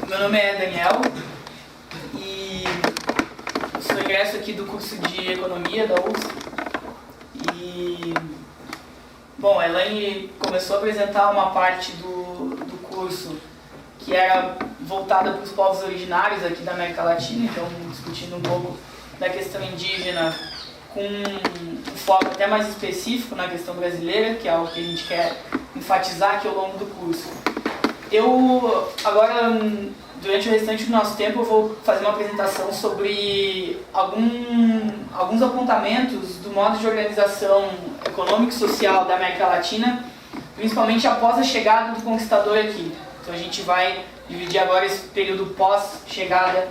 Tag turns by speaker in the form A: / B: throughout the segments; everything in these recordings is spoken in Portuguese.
A: Meu nome é Daniel e sou ingresso aqui do curso de Economia da USP. E, bom, a Elaine começou a apresentar uma parte do curso que era voltada para os povos originários aqui da América Latina, então discutindo um pouco da questão indígena com um foco até mais específico na questão brasileira, que é algo que a gente quer enfatizar aqui ao longo do curso. Eu, agora, durante o restante do nosso tempo, eu vou fazer uma apresentação sobre alguns apontamentos do modo de organização econômica e social da América Latina, principalmente após a chegada do conquistador aqui. Então a gente vai dividir agora esse período pós-chegada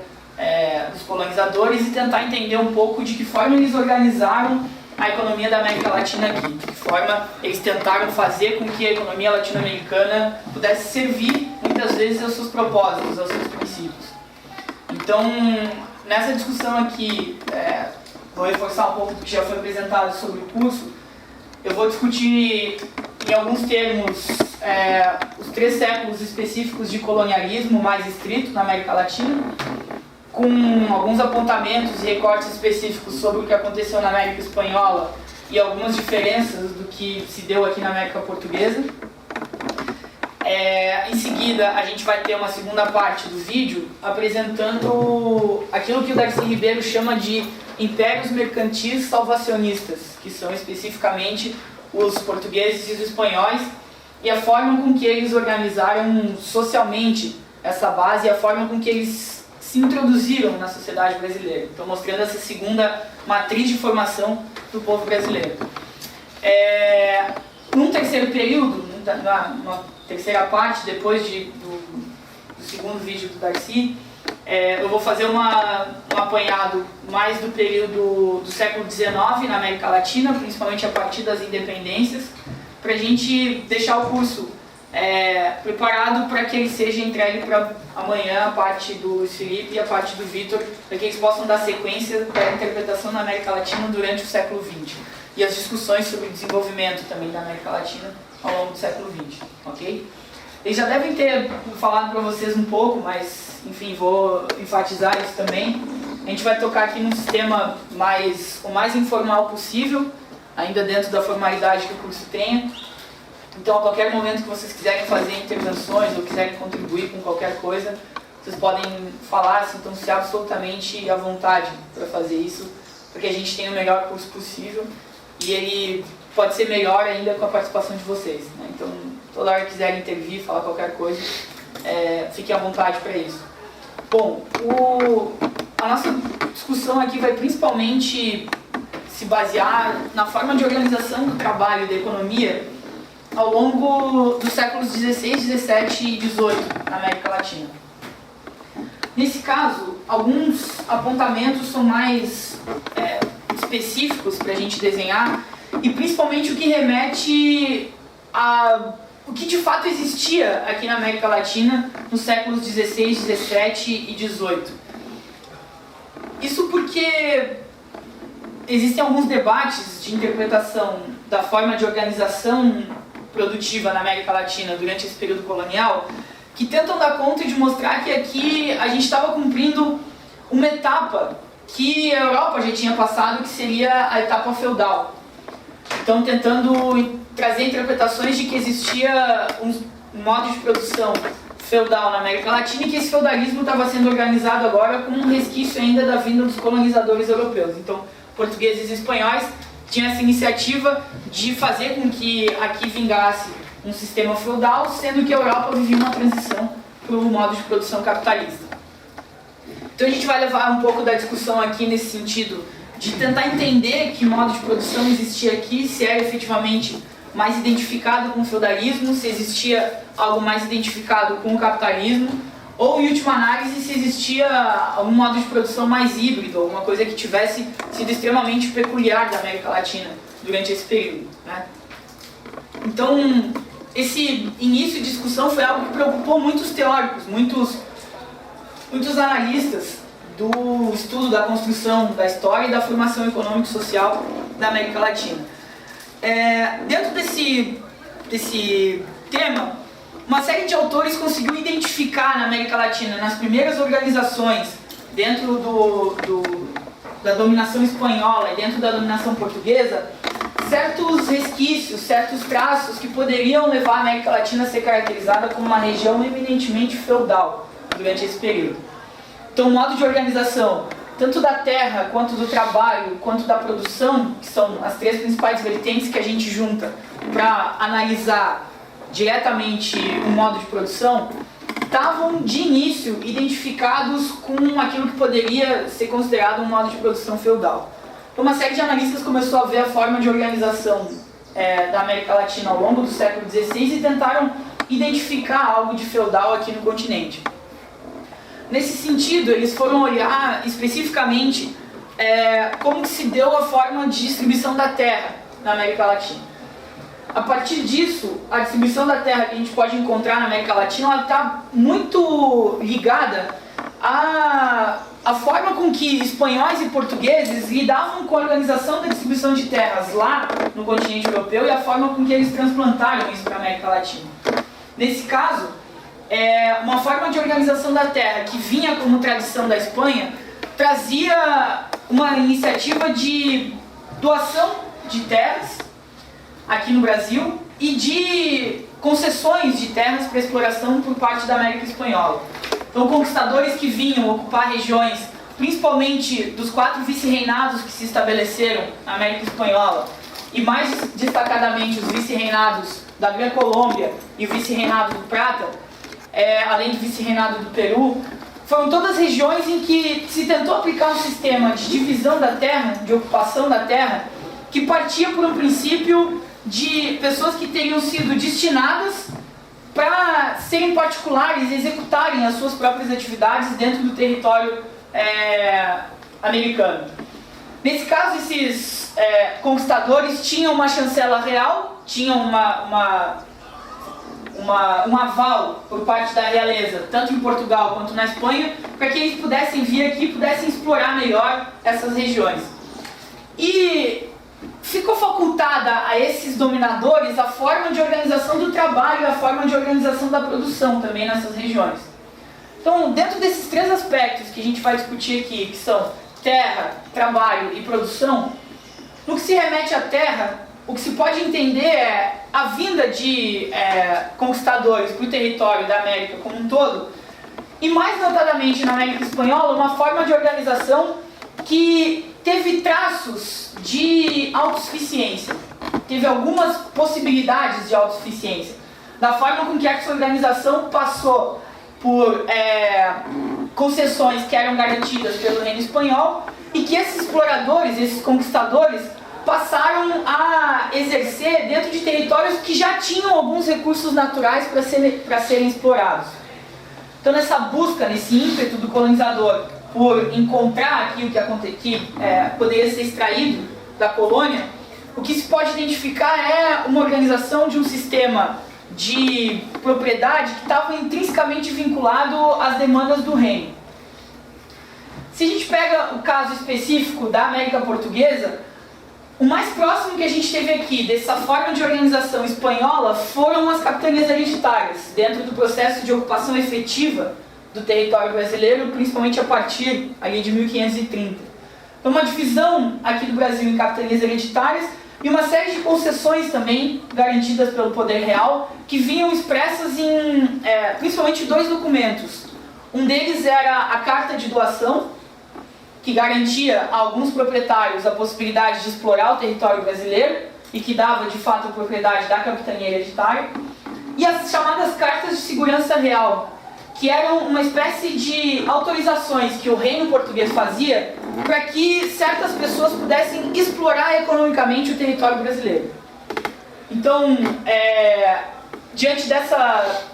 A: dos colonizadores e tentar entender um pouco de que forma eles organizaram a economia da América Latina aqui, de que forma eles tentaram fazer com que a economia latino-americana pudesse servir muitas vezes aos seus propósitos, aos seus princípios. Então, nessa discussão aqui, vou reforçar um pouco do que já foi apresentado sobre o curso. Eu vou discutir, em alguns termos, os 3 séculos específicos de colonialismo mais estrito na América Latina, com alguns apontamentos e recortes específicos sobre o que aconteceu na América Espanhola e algumas diferenças do que se deu aqui na América Portuguesa. Em seguida, a gente vai ter uma segunda parte do vídeo apresentando aquilo que o Darcy Ribeiro chama de impérios mercantis salvacionistas, que são especificamente os portugueses e os espanhóis, e a forma com que eles organizaram socialmente essa base e a forma com que eles se introduziram na sociedade brasileira. Então, mostrando essa segunda matriz de formação do povo brasileiro. Num terceiro período, numa terceira parte, depois do segundo vídeo do Darcy, eu vou fazer um apanhado mais do período do século XIX na América Latina, principalmente a partir das independências, para a gente deixar o curso preparado para que ele seja entregue para amanhã, a parte do Luiz Felipe e a parte do Vitor, para que eles possam dar sequência para a interpretação na América Latina durante o século XX e as discussões sobre o desenvolvimento também da América Latina ao longo do século XX, ok? Eles já devem ter falado para vocês um pouco, mas, enfim, vou enfatizar isso também. A gente vai tocar aqui num sistema o mais informal possível, ainda dentro da formalidade que o curso tenha. Então, a qualquer momento que vocês quiserem fazer intervenções ou quiserem contribuir com qualquer coisa, vocês podem falar, sintam-se absolutamente à vontade para fazer isso, porque a gente tem o melhor curso possível e ele pode ser melhor ainda com a participação de vocês, né? Então, toda hora que quiserem intervir, falar qualquer coisa, fiquem à vontade para isso. Bom, a nossa discussão aqui vai principalmente se basear na forma de organização do trabalho e da economia ao longo dos séculos XVI, XVII e XVIII na América Latina. Nesse caso, alguns apontamentos são mais específicos para a gente desenhar e principalmente o que remete o que de fato existia aqui na América Latina nos séculos XVI, XVII e XVIII. Isso porque existem alguns debates de interpretação da forma de organização produtiva na América Latina durante esse período colonial, que tentam dar conta de mostrar que aqui a gente estava cumprindo uma etapa que a Europa já tinha passado, que seria a etapa feudal. Então, tentando trazer interpretações de que existia um modo de produção feudal na América Latina e que esse feudalismo estava sendo organizado agora como um resquício ainda da vinda dos colonizadores europeus. Então, portugueses e espanhóis tinha essa iniciativa de fazer com que aqui vingasse um sistema feudal, sendo que a Europa vivia uma transição para o modo de produção capitalista. Então a gente vai levar um pouco da discussão aqui nesse sentido de tentar entender que modo de produção existia aqui, se era efetivamente mais identificado com o feudalismo, se existia algo mais identificado com o capitalismo, ou, em última análise, se existia algum modo de produção mais híbrido, alguma coisa que tivesse sido extremamente peculiar da América Latina durante esse período, né? Então, esse início de discussão foi algo que preocupou muitos teóricos, muitos analistas do estudo da construção da história e da formação econômica e social da América Latina. Dentro desse tema, uma série de autores conseguiu identificar na América Latina, nas primeiras organizações, dentro da dominação espanhola e dentro da dominação portuguesa, certos resquícios, certos traços que poderiam levar a América Latina a ser caracterizada como uma região eminentemente feudal durante esse período. Então, o modo de organização, tanto da terra, quanto do trabalho, quanto da produção, que são as três principais vertentes que a gente junta para analisar diretamente o modo de produção, estavam de início identificados com aquilo que poderia ser considerado um modo de produção feudal. Então, uma série de analistas começou a ver a forma de organização da América Latina ao longo do século XVI e tentaram identificar algo de feudal aqui no continente. Nesse sentido, eles foram olhar especificamente como que se deu a forma de distribuição da terra na América Latina. A partir disso, a distribuição da terra que a gente pode encontrar na América Latina está muito ligada à forma com que espanhóis e portugueses lidavam com a organização da distribuição de terras lá no continente europeu e a forma com que eles transplantaram isso para a América Latina. Nesse caso, uma forma de organização da terra que vinha como tradição da Espanha trazia uma iniciativa de doação de terras aqui no Brasil e de concessões de terras para exploração por parte da América Espanhola. Então, conquistadores que vinham ocupar regiões, principalmente dos 4 vice-reinados que se estabeleceram na América Espanhola, e mais destacadamente os vice-reinados da Gran Colômbia e o vice-reinado do Prata, além do vice-reinado do Peru, foram todas regiões em que se tentou aplicar um sistema de divisão da terra, de ocupação da terra, que partia por um princípio de pessoas que teriam sido destinadas para serem particulares e executarem as suas próprias atividades dentro do território americano. Nesse caso, esses conquistadores tinham uma chancela real, tinham um aval por parte da realeza, tanto em Portugal quanto na Espanha, para que eles pudessem vir aqui e pudessem explorar melhor essas regiões. E ficou facultada a esses dominadores a forma de organização do trabalho e a forma de organização da produção também nessas regiões. Então, dentro desses 3 aspectos que a gente vai discutir aqui, que são terra, trabalho e produção, no que se remete à terra, o que se pode entender é a vinda de conquistadores para o território da América como um todo, e mais notadamente na América Espanhola, uma forma de organização que teve traços de autossuficiência, teve algumas possibilidades de autossuficiência, da forma com que essa organização passou por concessões que eram garantidas pelo reino espanhol e que esses exploradores, esses conquistadores, passaram a exercer dentro de territórios que já tinham alguns recursos naturais para serem explorados. Então, nessa busca, nesse ímpeto do colonizador por encontrar aquilo que poderia ser extraído da colônia, o que se pode identificar é uma organização de um sistema de propriedade que estava intrinsecamente vinculado às demandas do reino. Se a gente pega o caso específico da América Portuguesa, o mais próximo que a gente teve aqui dessa forma de organização espanhola foram as capitanias hereditárias, dentro do processo de ocupação efetiva do território brasileiro, principalmente a partir ali de 1530. Então, uma divisão aqui do Brasil em capitanias hereditárias e uma série de concessões também garantidas pelo poder real, que vinham expressas em principalmente 2 documentos. Um deles era a Carta de Doação, que garantia a alguns proprietários a possibilidade de explorar o território brasileiro e que dava, de fato, a propriedade da capitania hereditária, e as chamadas Cartas de Segurança Real, que eram uma espécie de autorizações que o reino português fazia para que certas pessoas pudessem explorar economicamente o território brasileiro. Então, diante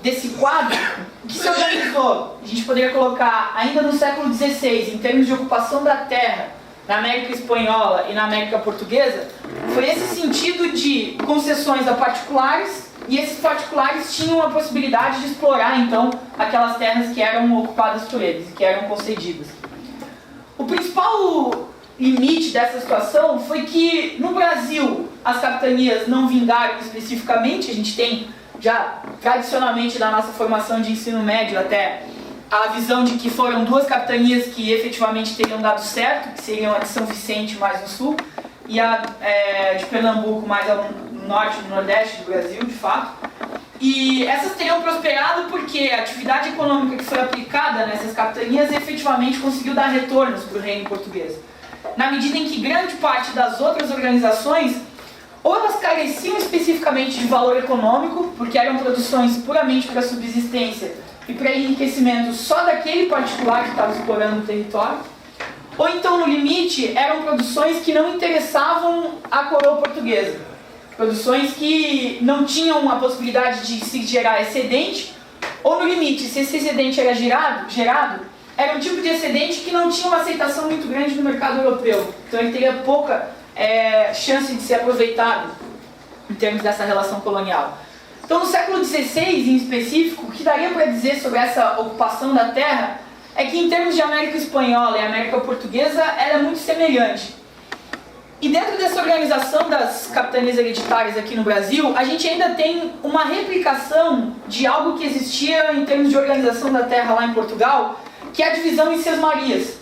A: desse quadro, o que se organizou, a gente poderia colocar ainda no século XVI, em termos de ocupação da terra, na América Espanhola e na América Portuguesa, foi esse sentido de concessões a particulares, e esses particulares tinham a possibilidade de explorar, então, aquelas terras que eram ocupadas por eles, que eram concedidas. O principal limite dessa situação foi que, no Brasil, as capitanias não vingaram especificamente. A gente tem já tradicionalmente na nossa formação de ensino médio até, a visão de que foram duas capitanias que efetivamente teriam dado certo, que seriam a de São Vicente mais no sul, e a de Pernambuco mais no norte e no nordeste do Brasil, de fato. E essas teriam prosperado porque a atividade econômica que foi aplicada nessas capitanias efetivamente conseguiu dar retornos para o reino português. Na medida em que grande parte das outras organizações, ou elas careciam especificamente de valor econômico, porque eram produções puramente para subsistência e para enriquecimento só daquele particular que estava explorando o território, ou então, no limite, eram produções que não interessavam a coroa portuguesa. Produções que não tinham a possibilidade de se gerar excedente, ou no limite, se esse excedente era gerado, era um tipo de excedente que não tinha uma aceitação muito grande no mercado europeu. Então ele teria pouca chance de ser aproveitado em termos dessa relação colonial. Então no século XVI, em específico, o que daria para dizer sobre essa ocupação da terra é que em termos de América Espanhola e América Portuguesa era muito semelhante. E dentro dessa organização das capitanias hereditárias aqui no Brasil, a gente ainda tem uma replicação de algo que existia em termos de organização da terra lá em Portugal, que é a divisão em sesmarias.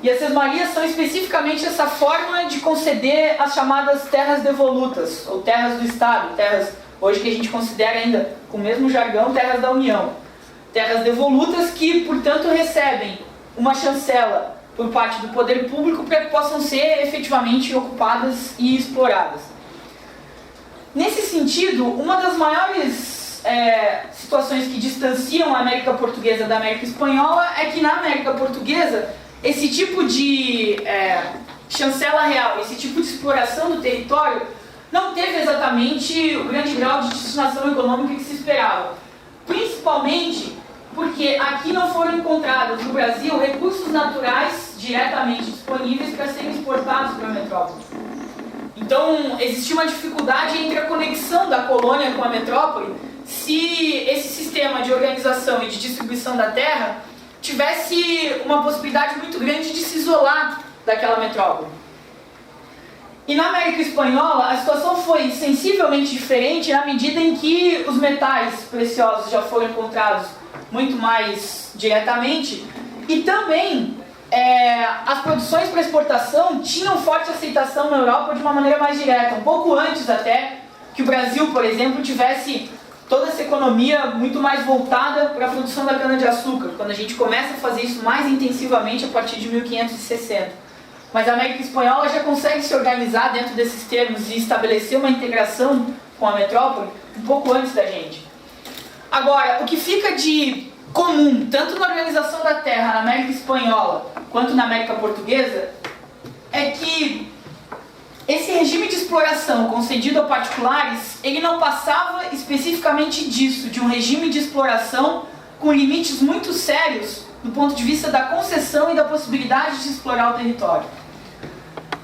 A: E as sesmarias são especificamente essa forma de conceder as chamadas terras devolutas, ou terras do Estado, terras hoje que a gente considera ainda, com o mesmo jargão, terras da União. Terras devolutas que, portanto, recebem uma chancela por parte do poder público para que possam ser efetivamente ocupadas e exploradas. Nesse sentido, uma das maiores situações que distanciam a América Portuguesa da América Espanhola é que na América Portuguesa esse tipo de chancela real, esse tipo de exploração do território não teve exatamente o grande grau de destinação econômica que se esperava. Principalmente porque aqui não foram encontrados no Brasil recursos naturais diretamente disponíveis para serem exportados para a metrópole. Então existia uma dificuldade entre a conexão da colônia com a metrópole se esse sistema de organização e de distribuição da terra tivesse uma possibilidade muito grande de se isolar daquela metrópole. E na América Espanhola a situação foi sensivelmente diferente na medida em que os metais preciosos já foram encontrados muito mais diretamente e também as produções para exportação tinham forte aceitação na Europa de uma maneira mais direta, um pouco antes até que o Brasil, por exemplo, tivesse toda essa economia muito mais voltada para a produção da cana-de-açúcar, quando a gente começa a fazer isso mais intensivamente a partir de 1560. Mas a América Espanhola já consegue se organizar dentro desses termos e estabelecer uma integração com a metrópole um pouco antes da gente. Agora, o que fica de comum, tanto na organização da terra na América Espanhola quanto na América Portuguesa, é que esse regime de exploração concedido a particulares, ele não passava especificamente disso, de um regime de exploração com limites muito sérios do ponto de vista da concessão e da possibilidade de explorar o território.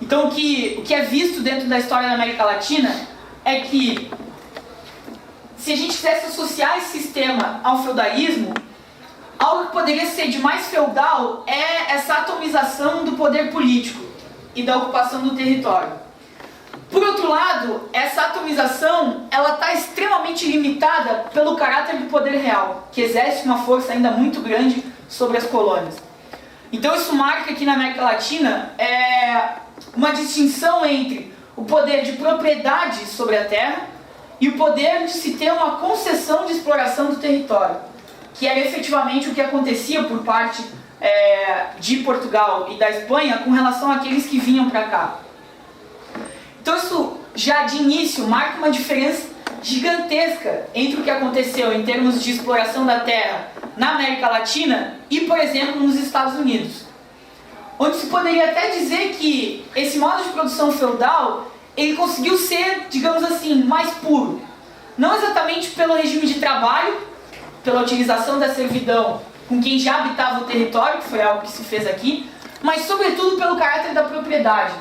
A: Então o que é visto dentro da história da América Latina é que se a gente quisesse associar esse sistema ao feudalismo, algo que poderia ser de mais feudal é essa atomização do poder político e da ocupação do território. Por outro lado, essa atomização ela está extremamente limitada pelo caráter do poder real, que exerce uma força ainda muito grande sobre as colônias. Então isso marca aqui na América Latina uma distinção entre o poder de propriedade sobre a terra e o poder de se ter uma concessão de exploração do território, que era efetivamente o que acontecia por parte de Portugal e da Espanha com relação àqueles que vinham para cá. Então isso já de início marca uma diferença gigantesca entre o que aconteceu em termos de exploração da terra na América Latina e, por exemplo, nos Estados Unidos, onde se poderia até dizer que esse modo de produção feudal ele conseguiu ser, digamos assim, mais puro. Não exatamente pelo regime de trabalho, pela utilização da servidão com quem já habitava o território, que foi algo que se fez aqui, mas sobretudo pelo caráter da propriedade.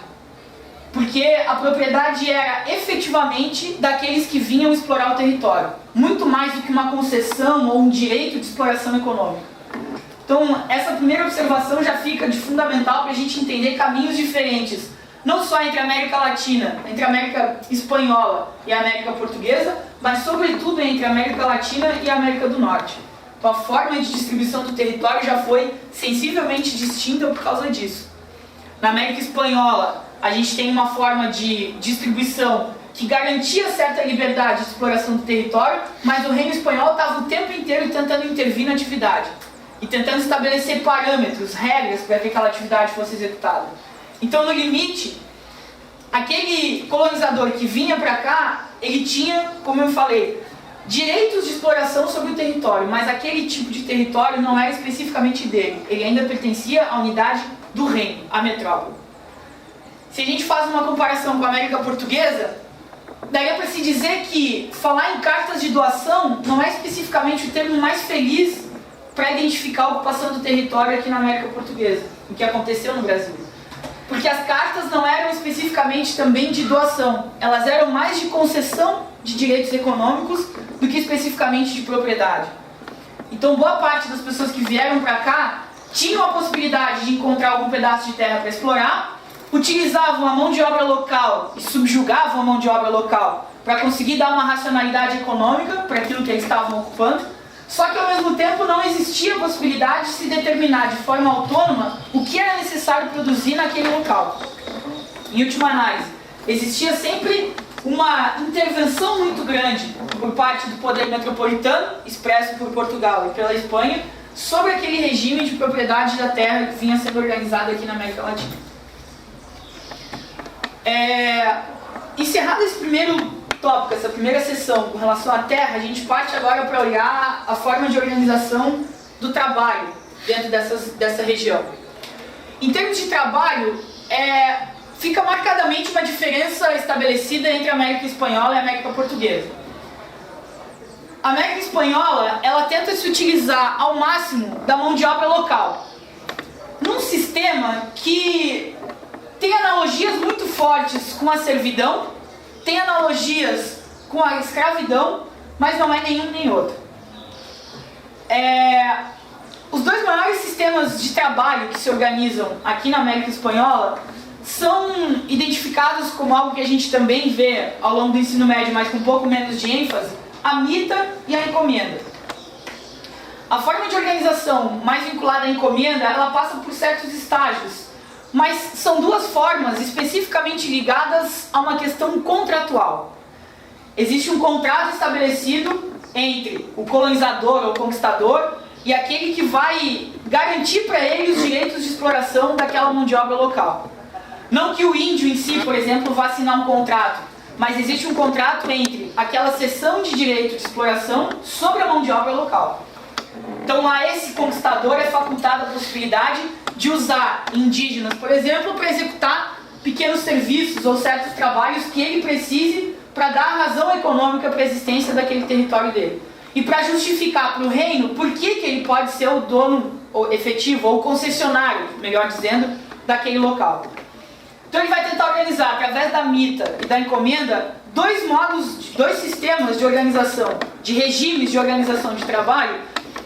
A: Porque a propriedade era efetivamente daqueles que vinham explorar o território, muito mais do que uma concessão ou um direito de exploração econômica. Então, essa primeira observação já fica de fundamental para a gente entender caminhos diferentes não só entre a América Latina, entre a América Espanhola e a América Portuguesa, mas sobretudo entre a América Latina e a América do Norte. Então a forma de distribuição do território já foi sensivelmente distinta por causa disso. Na América Espanhola, a gente tem uma forma de distribuição que garantia certa liberdade de exploração do território, mas o reino espanhol estava o tempo inteiro tentando intervir na atividade e tentando estabelecer parâmetros, regras para que aquela atividade fosse executada. Então, no limite, aquele colonizador que vinha para cá, ele tinha, como eu falei, direitos de exploração sobre o território, mas aquele tipo de território não era especificamente dele, ele ainda pertencia à unidade do reino, à metrópole. Se a gente faz uma comparação com a América Portuguesa, daria para se dizer que falar em cartas de doação não é especificamente o termo mais feliz para identificar a ocupação do território aqui na América Portuguesa, o que aconteceu no Brasil. Porque as cartas não eram especificamente também de doação, elas eram mais de concessão de direitos econômicos do que especificamente de propriedade. Então boa parte das pessoas que vieram para cá tinham a possibilidade de encontrar algum pedaço de terra para explorar, utilizavam a mão de obra local e subjugavam a mão de obra local para conseguir dar uma racionalidade econômica para aquilo que eles estavam ocupando, só que ao mesmo tempo não existia a possibilidade de se determinar de forma autônoma o que era necessário produzir naquele local. Em última análise, existia sempre uma intervenção muito grande por parte do poder metropolitano, expresso por Portugal e pela Espanha, sobre aquele regime de propriedade da terra que vinha sendo organizado aqui na América Latina. Encerrado esse primeiro tópico, essa primeira sessão com relação à terra, a gente parte agora para olhar a forma de organização do trabalho dentro dessa região. Em termos de trabalho, fica marcadamente uma diferença estabelecida entre a América Espanhola e a América Portuguesa. A América Espanhola, ela tenta se utilizar ao máximo da mão de obra local, num sistema que tem analogias muito fortes com a servidão, tem analogias com a escravidão, mas não é nenhum nem outro. Os dois maiores sistemas de trabalho que se organizam aqui na América Espanhola são identificados como algo que a gente também vê ao longo do ensino médio, mas com um pouco menos de ênfase, a mita e a encomenda. A forma de organização mais vinculada à encomenda, ela passa por certos estágios, mas são duas formas especificamente ligadas a uma questão contratual. Existe um contrato estabelecido entre o colonizador ou conquistador e aquele que vai garantir para ele os direitos de exploração daquela mão de obra local. Não que o índio em si, por exemplo, vá assinar um contrato, mas existe um contrato entre aquela cessão de direito de exploração sobre a mão de obra local. Então a esse conquistador é facultada a possibilidade de usar indígenas, por exemplo, para executar pequenos serviços ou certos trabalhos que ele precise para dar a razão econômica para a existência daquele território dele. E para justificar para o reino por que ele pode ser o dono efetivo ou concessionário, melhor dizendo, daquele local. Então ele vai tentar organizar, através da mita e da encomenda, dois sistemas de organização, de regimes de organização de trabalho,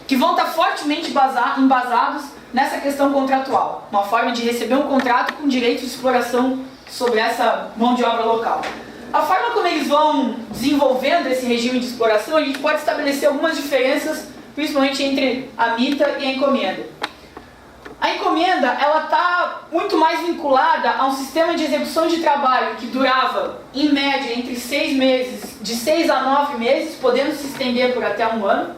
A: que vão estar fortemente embasados nessa questão contratual. Uma forma de receber um contrato com direito de exploração sobre essa mão de obra local. A forma como eles vão desenvolvendo esse regime de exploração, a gente pode estabelecer algumas diferenças, principalmente entre a mita e a encomenda. A encomenda, ela está muito mais vinculada a um sistema de execução de trabalho que durava, em média, entre 6 meses, de 6 a 9 meses, podendo se estender por até um ano.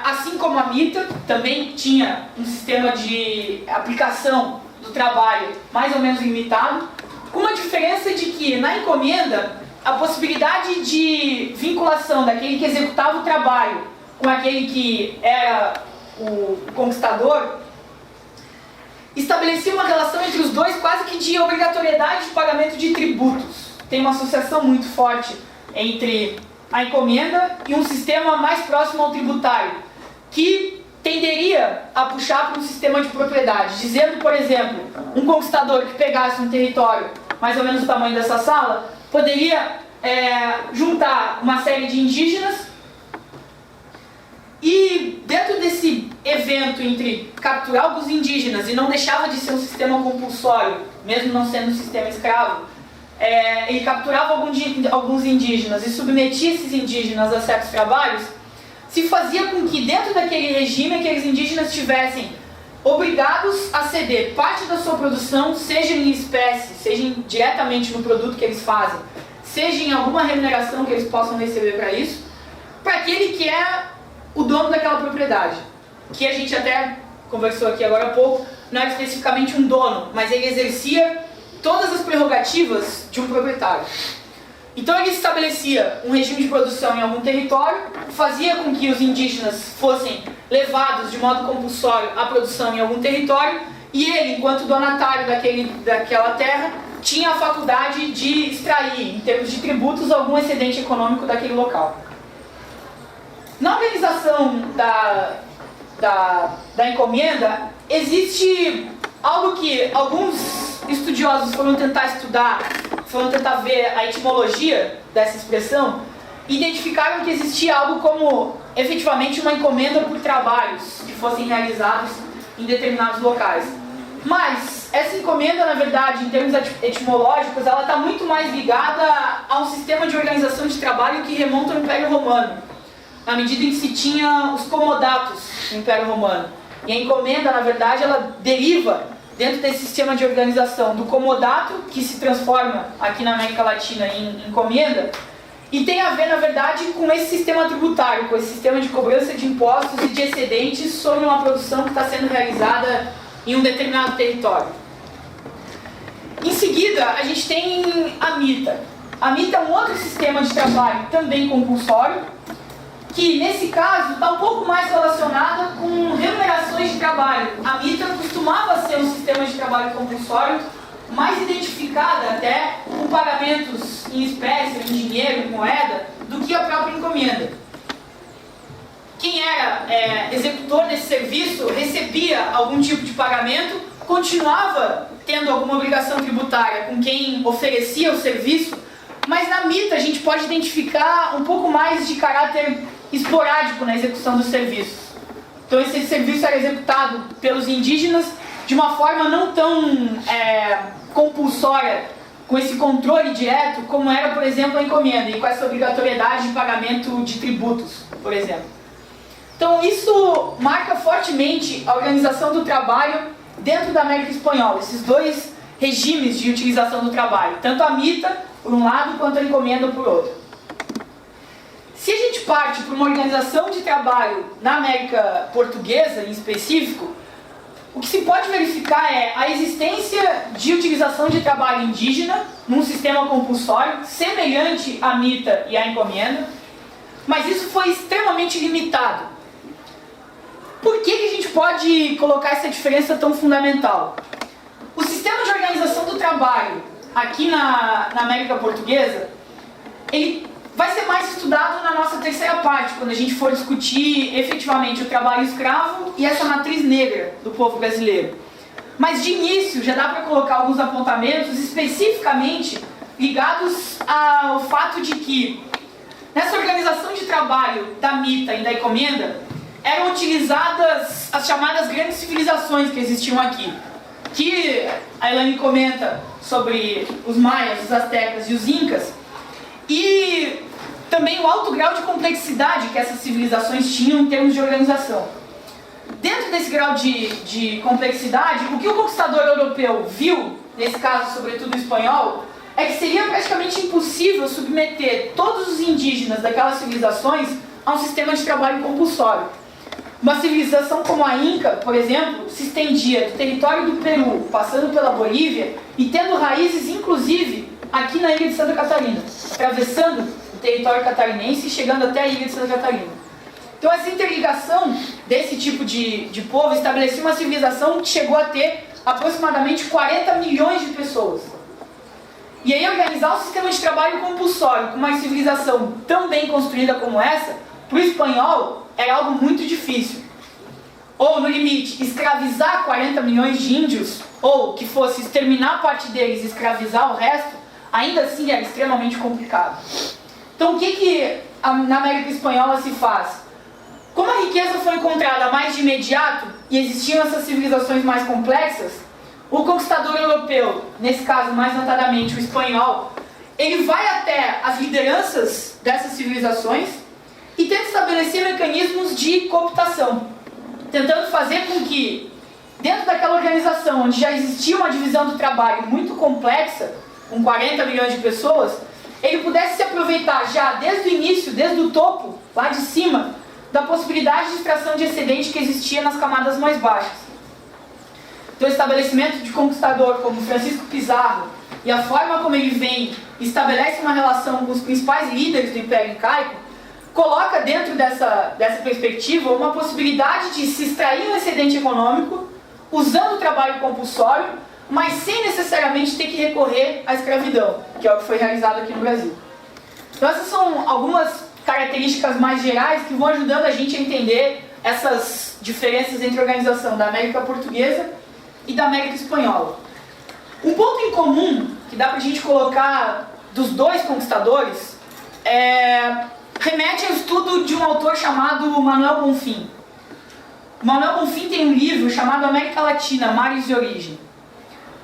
A: Assim como a mita, também tinha um sistema de aplicação do trabalho mais ou menos limitado, com uma diferença de que, na encomenda, a possibilidade de vinculação daquele que executava o trabalho com aquele que era o conquistador estabelecia uma relação entre os dois quase que de obrigatoriedade de pagamento de tributos. Tem uma associação muito forte entre a encomenda e um sistema mais próximo ao tributário, que tenderia a puxar para um sistema de propriedade, dizendo, por exemplo, um conquistador que pegasse um território mais ou menos do tamanho dessa sala, poderia juntar uma série de indígenas e, dentro desse evento momento entre capturar alguns indígenas e não deixava de ser um sistema compulsório, mesmo não sendo um sistema escravo, ele capturava alguns indígenas e submetia esses indígenas a certos trabalhos, se fazia com que dentro daquele regime aqueles indígenas estivessem obrigados a ceder parte da sua produção, seja em espécie, seja diretamente no produto que eles fazem, seja em alguma remuneração que eles possam receber para isso, para aquele que é o dono daquela propriedade, que a gente até conversou aqui agora há pouco, não era especificamente um dono, mas ele exercia todas as prerrogativas de um proprietário. Então ele estabelecia um regime de produção em algum território, fazia com que os indígenas fossem levados de modo compulsório à produção em algum território, e ele, enquanto donatário daquela terra, tinha a faculdade de extrair, em termos de tributos, algum excedente econômico daquele local. Na organização da encomenda, existe algo que alguns estudiosos foram tentar estudar, foram tentar ver a etimologia dessa expressão, e identificaram que existia algo como, efetivamente, uma encomenda por trabalhos que fossem realizados em determinados locais. Mas essa encomenda, na verdade, em termos etimológicos, ela está muito mais ligada a um sistema de organização de trabalho que remonta ao Império Romano, na medida em que se tinha os comodatos no Império Romano. E a encomenda, na verdade, ela deriva dentro desse sistema de organização do comodato, que se transforma aqui na América Latina em encomenda, e tem a ver, na verdade, com esse sistema tributário, com esse sistema de cobrança de impostos e de excedentes sobre uma produção que está sendo realizada em um determinado território. Em seguida, a gente tem a mita. A mita é um outro sistema de trabalho também compulsório, que nesse caso está um pouco mais relacionada com remunerações de trabalho. A mita costumava ser um sistema de trabalho compulsório mais identificada até com pagamentos em espécie, em dinheiro, em moeda, do que a própria encomenda. Quem era executor desse serviço recebia algum tipo de pagamento, continuava tendo alguma obrigação tributária com quem oferecia o serviço, mas na mita a gente pode identificar um pouco mais de caráter esporádico na execução dos serviços. Então esse serviço era executado pelos indígenas de uma forma não tão compulsória, com esse controle direto, como era, por exemplo, a encomenda, e com essa obrigatoriedade de pagamento de tributos, por exemplo. Então isso marca fortemente a organização do trabalho dentro da América Espanhola, esses dois regimes de utilização do trabalho, tanto a mita por um lado quanto a encomenda por outro. Se a gente parte para uma organização de trabalho na América Portuguesa, em específico, o que se pode verificar é a existência de utilização de trabalho indígena num sistema compulsório, semelhante à mita e à encomenda, mas isso foi extremamente limitado. Por que a gente pode colocar essa diferença tão fundamental? O sistema de organização do trabalho aqui na América Portuguesa, ele vai ser mais estudado na nossa terceira parte, quando a gente for discutir efetivamente o trabalho escravo e essa matriz negra do povo brasileiro. Mas de início já dá para colocar alguns apontamentos especificamente ligados ao fato de que nessa organização de trabalho da mita e da encomenda eram utilizadas as chamadas grandes civilizações que existiam aqui, que a Elaine comenta sobre os maias, os astecas e os incas, e também o alto grau de complexidade que essas civilizações tinham em termos de organização. Dentro desse grau de complexidade, o que o conquistador europeu viu, nesse caso sobretudo o espanhol, é que seria praticamente impossível submeter todos os indígenas daquelas civilizações a um sistema de trabalho compulsório. Uma civilização como a Inca, por exemplo, se estendia do território do Peru, passando pela Bolívia e tendo raízes, inclusive, aqui na ilha de Santa Catarina, atravessando o território catarinense e chegando até a ilha de Santa Catarina. Então essa interligação desse tipo de povo estabelecia uma civilização que chegou a ter aproximadamente 40 milhões de pessoas. E aí organizar um sistema de trabalho compulsório com uma civilização tão bem construída como essa, para o espanhol, era algo muito difícil. Ou, no limite, escravizar 40 milhões de índios, ou que fosse exterminar parte deles e escravizar o resto, ainda assim era extremamente complicado. Então o que na América Espanhola se faz? Como a riqueza foi encontrada mais de imediato e existiam essas civilizações mais complexas, o conquistador europeu, nesse caso mais notadamente o espanhol, ele vai até as lideranças dessas civilizações e tenta estabelecer mecanismos de cooptação, tentando fazer com que, dentro daquela organização onde já existia uma divisão do trabalho muito complexa, com 40 milhões de pessoas, ele pudesse se aproveitar já desde o início, desde o topo, lá de cima, da possibilidade de extração de excedente que existia nas camadas mais baixas. Então o estabelecimento de conquistador como Francisco Pizarro e a forma como ele vem e estabelece uma relação com os principais líderes do Império Incaico, coloca dentro dessa perspectiva uma possibilidade de se extrair um excedente econômico usando o trabalho compulsório, mas sem necessariamente ter que recorrer à escravidão, que é o que foi realizado aqui no Brasil. Então essas são algumas características mais gerais que vão ajudando a gente a entender essas diferenças entre a organização da América Portuguesa e da América Espanhola. Um ponto em comum que dá para a gente colocar dos dois conquistadores remete ao estudo de um autor chamado Manuel Bonfim. Manuel Bonfim tem um livro chamado América Latina, Mares de Origem.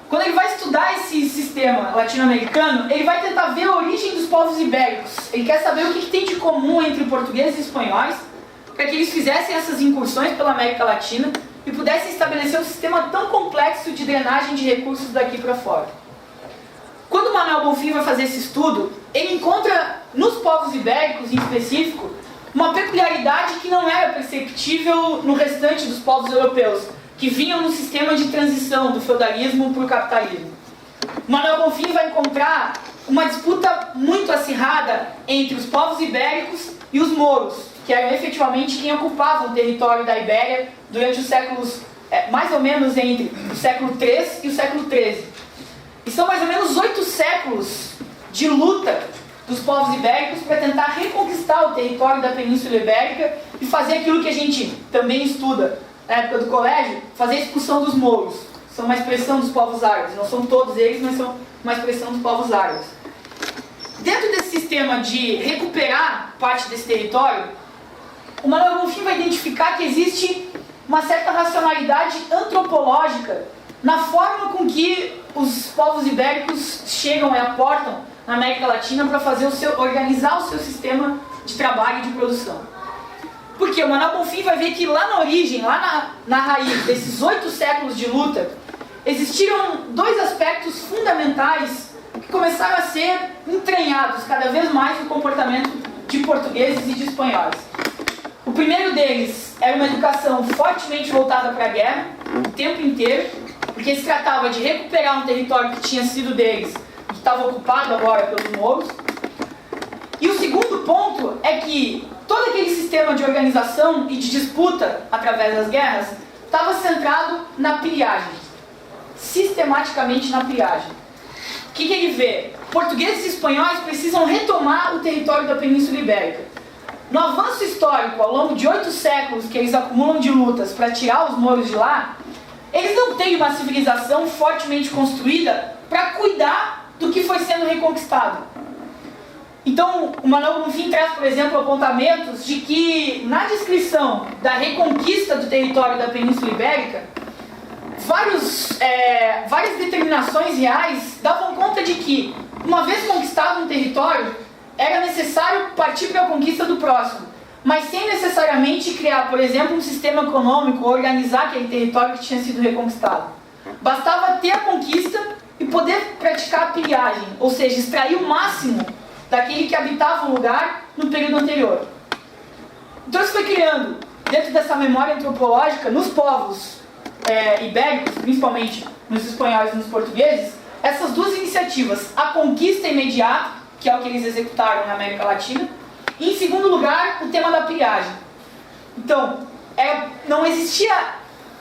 A: Quando ele vai estudar esse sistema latino-americano, ele vai tentar ver a origem dos povos ibéricos. Ele quer saber o que tem de comum entre portugueses e espanhóis, para que eles fizessem essas incursões pela América Latina e pudessem estabelecer um sistema tão complexo de drenagem de recursos daqui para fora. Quando Manuel Bonfim vai fazer esse estudo, ele encontra nos povos ibéricos, em específico, uma peculiaridade que não era perceptível no restante dos povos europeus, que vinham no sistema de transição do feudalismo para o capitalismo. Manuel Bonfim vai encontrar uma disputa muito acirrada entre os povos ibéricos e os mouros, que eram efetivamente quem ocupava o território da Ibéria durante os séculos, mais ou menos entre o século III e o século XIII. E são mais ou menos 8 séculos de luta dos povos ibéricos para tentar reconquistar o território da Península Ibérica e fazer aquilo que a gente também estuda na época do colégio, fazer a expulsão dos mouros. São uma expressão dos povos árabes, não são todos eles, mas são uma expressão dos povos árabes. Dentro desse sistema de recuperar parte desse território, o Manuel Bonfim vai identificar que existe uma certa racionalidade antropológica na forma com que os povos ibéricos chegam e aportam na América Latina para organizar o seu sistema de trabalho e de produção. Porque o Manuel Bonfim vai ver que lá na origem, lá na raiz desses 8 séculos de luta, existiram 2 aspectos fundamentais que começaram a ser entranhados cada vez mais no comportamento de portugueses e de espanhóis. O primeiro deles era uma educação fortemente voltada para a guerra, o tempo inteiro, porque se tratava de recuperar um território que tinha sido deles, que estava ocupado agora pelos mouros. E o segundo ponto é que todo aquele sistema de organização e de disputa através das guerras estava centrado na pilhagem, sistematicamente na pilhagem. O que ele vê? Portugueses e espanhóis precisam retomar o território da Península Ibérica. No avanço histórico, ao longo de 8 séculos que eles acumulam de lutas para tirar os mouros de lá, eles não têm uma civilização fortemente construída para cuidar do que foi sendo reconquistado. Então, o Manuel Bonfim traz, por exemplo, apontamentos de que, na descrição da reconquista do território da Península Ibérica, várias determinações reais davam conta de que, uma vez conquistado um território, era necessário partir para a conquista do próximo, mas sem necessariamente criar, por exemplo, um sistema econômico, organizar aquele território que tinha sido reconquistado. Bastava ter a conquista e poder praticar a pilhagem, ou seja, extrair o máximo daquele que habitava o lugar no período anterior. Então isso foi criando, dentro dessa memória antropológica, nos povos ibéricos, principalmente nos espanhóis e nos portugueses, essas 2 iniciativas: a conquista imediata, que é o que eles executaram na América Latina, e, em segundo lugar, o tema da pilhagem. Então, não existia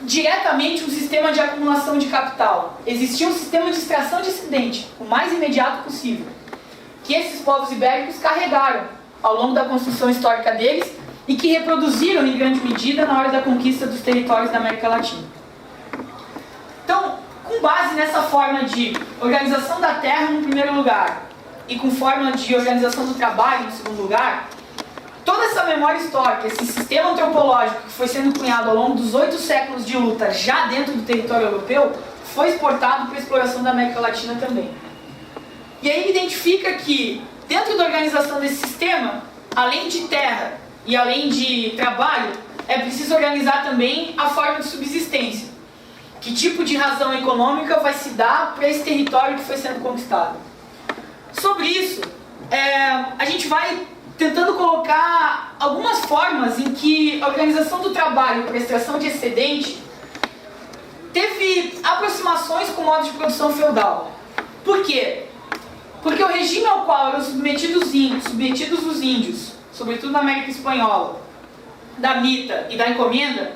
A: diretamente um sistema de acumulação de capital, existia um sistema de extração de excedente, o mais imediato possível, que esses povos ibéricos carregaram ao longo da construção histórica deles e que reproduziram em grande medida na hora da conquista dos territórios da América Latina. Então, com base nessa forma de organização da terra no primeiro lugar e com forma de organização do trabalho no segundo lugar, toda essa memória histórica, esse sistema antropológico que foi sendo cunhado ao longo dos 8 séculos de luta já dentro do território europeu, foi exportado para a exploração da América Latina também. E aí ele identifica que, dentro da organização desse sistema, além de terra e além de trabalho, é preciso organizar também a forma de subsistência. Que tipo de razão econômica vai se dar para esse território que foi sendo conquistado. Sobre isso, a gente vai tentando colocar algumas formas em que a organização do trabalho para extração de excedente teve aproximações com o modo de produção feudal. Por quê? Porque o regime ao qual eram submetidos os índios, sobretudo na América Espanhola, da mita e da encomenda,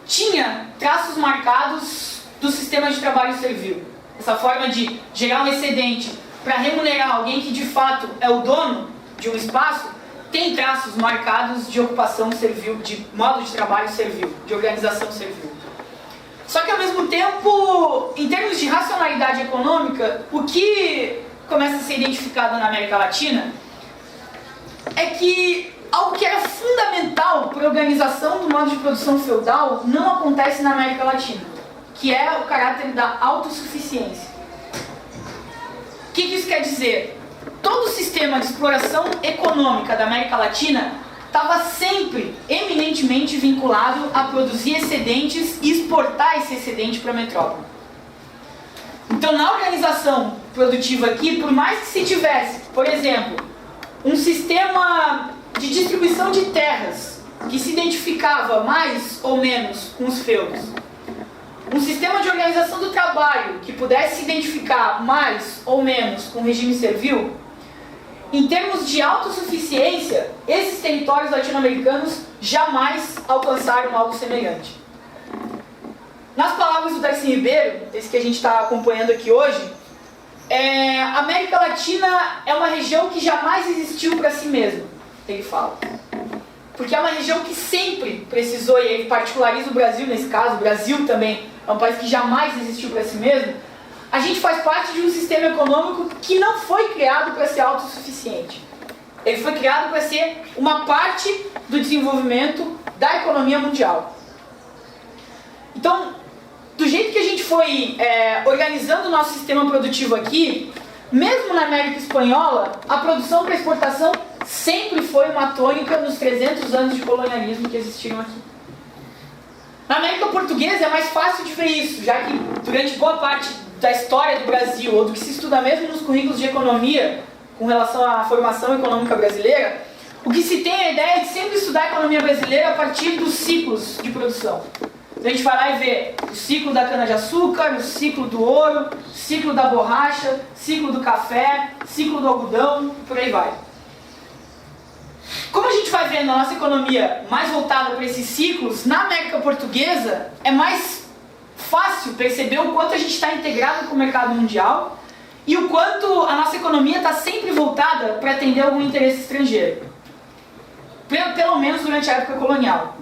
A: tinha traços marcados do sistema de trabalho servil. Essa forma de gerar um excedente para remunerar alguém que de fato é o dono de um espaço, tem traços marcados de ocupação servil, de modo de trabalho servil, de organização servil. Só que ao mesmo tempo, em termos de racionalidade econômica, o que começa a ser identificado na América Latina é que algo que era fundamental para a organização do modo de produção feudal não acontece na América Latina, que é o caráter da autossuficiência. O que isso quer dizer? Todo o sistema de exploração econômica da América Latina estava sempre eminentemente vinculado a produzir excedentes e exportar esse excedente para a metrópole. Então, na organização produtiva aqui, por mais que se tivesse, por exemplo, um sistema de distribuição de terras que se identificava mais ou menos com os feudos, um sistema de organização do trabalho que pudesse se identificar mais ou menos com o regime servil, em termos de autossuficiência, esses territórios latino-americanos jamais alcançaram algo semelhante. Nas palavras do Darcy Ribeiro, esse que a gente está acompanhando aqui hoje, a América Latina é uma região que jamais existiu para si mesma, ele fala. Porque é uma região que sempre precisou, e ele particulariza o Brasil nesse caso, o Brasil também é um país que jamais existiu para si mesmo. A gente faz parte de um sistema econômico que não foi criado para ser autossuficiente. Ele foi criado para ser uma parte do desenvolvimento da economia mundial. Então, do jeito que a gente foi organizando o nosso sistema produtivo aqui, mesmo na América Espanhola, a produção para exportação sempre foi uma tônica nos 300 anos de colonialismo que existiram aqui. Na América Portuguesa é mais fácil de ver isso, já que durante boa parte da história do Brasil, ou do que se estuda mesmo nos currículos de economia, com relação à formação econômica brasileira, o que se tem é a ideia de sempre estudar a economia brasileira a partir dos ciclos de produção. Então a gente vai lá e vê o ciclo da cana-de-açúcar, o ciclo do ouro, o ciclo da borracha, ciclo do café, ciclo do algodão, e por aí vai. Como a gente vai vendo a nossa economia mais voltada para esses ciclos, na América Portuguesa é mais fácil perceber o quanto a gente está integrado com o mercado mundial e o quanto a nossa economia está sempre voltada para atender algum interesse estrangeiro. Pelo menos durante a época colonial.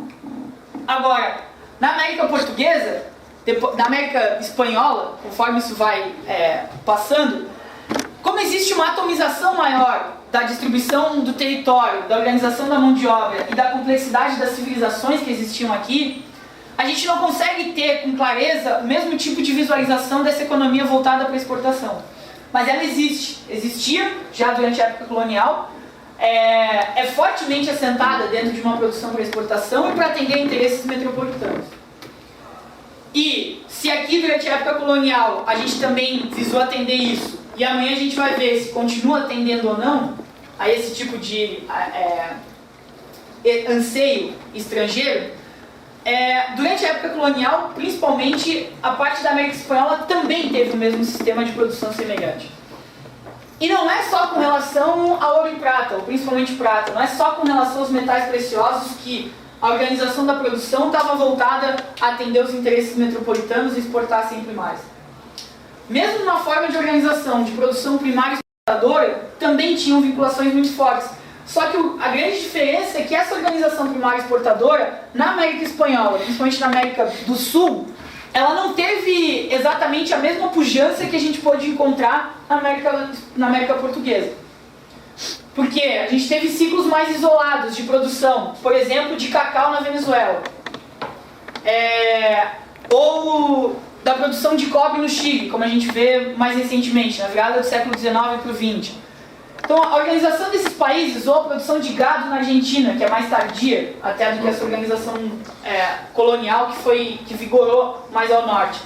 A: Agora, na América Portuguesa, na América Espanhola, conforme isso vai passando, como existe uma atomização maior da distribuição do território, da organização da mão de obra e da complexidade das civilizações que existiam aqui, a gente não consegue ter com clareza o mesmo tipo de visualização dessa economia voltada para a exportação. Mas ela existe, existia já durante a época colonial, é fortemente assentada dentro de uma produção para exportação e para atender interesses metropolitanos. E se aqui durante a época colonial a gente também visou atender isso, e amanhã a gente vai ver se continua atendendo ou não a esse tipo de anseio estrangeiro, durante a época colonial, principalmente a parte da América Espanhola também teve o mesmo sistema de produção semelhante. E não é só com relação ao ouro e prata, ou principalmente prata, não é só com relação aos metais preciosos que a organização da produção estava voltada a atender os interesses metropolitanos e exportar sempre mais. Mesmo numa forma de organização de produção primária e exportadora, também tinham vinculações muito fortes. Só que a grande diferença é que essa organização primária e exportadora, na América Espanhola, principalmente na América do Sul, ela não teve exatamente a mesma pujança que a gente pôde encontrar na América Portuguesa. Porque a gente teve ciclos mais isolados de produção, por exemplo, de cacau na Venezuela. Ou da produção de cobre no Chile, como a gente vê mais recentemente, na virada do século XIX para o XX. Então, a organização desses países, ou a produção de gado na Argentina, que é mais tardia, até do que essa organização colonial que vigorou mais ao norte.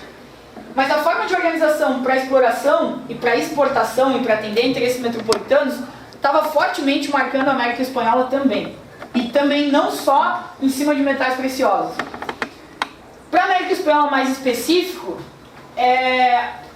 A: Mas a forma de organização para exploração e para exportação e para atender interesses metropolitanos estava fortemente marcando a América Espanhola também. E também não só em cima de metais preciosos. Para a América Espanhola mais específico,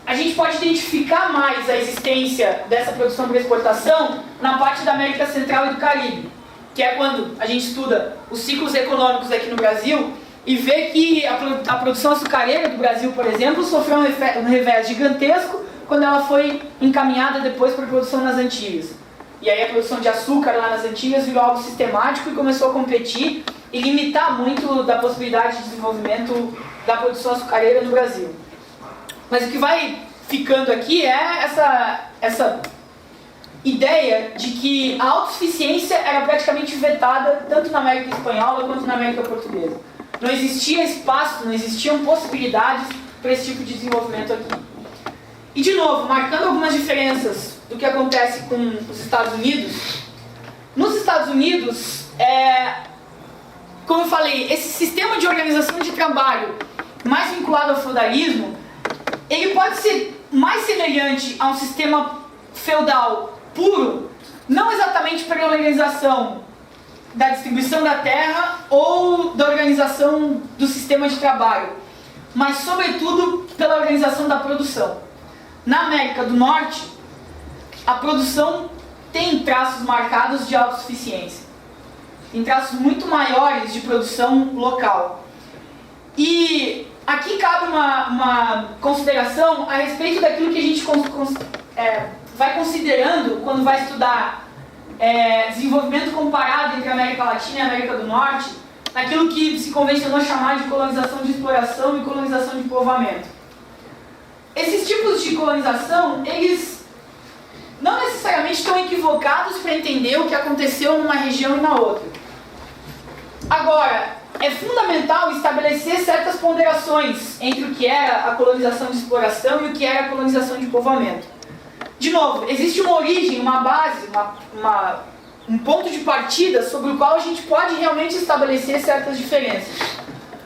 A: a gente pode identificar mais a existência dessa produção para exportação na parte da América Central e do Caribe, que é quando a gente estuda os ciclos econômicos aqui no Brasil e vê que a produção açucareira do Brasil, por exemplo, sofreu um revés gigantesco quando ela foi encaminhada depois para a produção nas Antilhas. E aí a produção de açúcar lá nas Antilhas virou algo sistemático e começou a competir e limitar muito da possibilidade de desenvolvimento da produção açucareira no Brasil. Mas o que vai ficando aqui é essa ideia de que a autossuficiência era praticamente vetada tanto na América Espanhola quanto na América Portuguesa. Não existia espaço, não existiam possibilidades para esse tipo de desenvolvimento aqui. E de novo, marcando algumas diferenças do que acontece com os Estados Unidos. Nos Estados Unidos, como eu falei, esse sistema de organização de trabalho mais vinculado ao feudalismo, ele pode ser mais semelhante a um sistema feudal puro, não exatamente pela organização da distribuição da terra ou da organização do sistema de trabalho, mas sobretudo pela organização da produção. Na América do Norte, a produção tem traços marcados de autossuficiência. Tem traços muito maiores de produção local. E aqui cabe uma consideração a respeito daquilo que a gente vai considerando quando vai estudar desenvolvimento comparado entre a América Latina e a América do Norte, naquilo que se convencionou chamar de colonização de exploração e colonização de povoamento. Esses tipos de colonização, eles não necessariamente estão equivocados para entender o que aconteceu numa região e na outra. Agora, é fundamental estabelecer certas ponderações entre o que era a colonização de exploração e o que era a colonização de povoamento. De novo, existe uma origem, uma base, um ponto de partida sobre o qual a gente pode realmente estabelecer certas diferenças.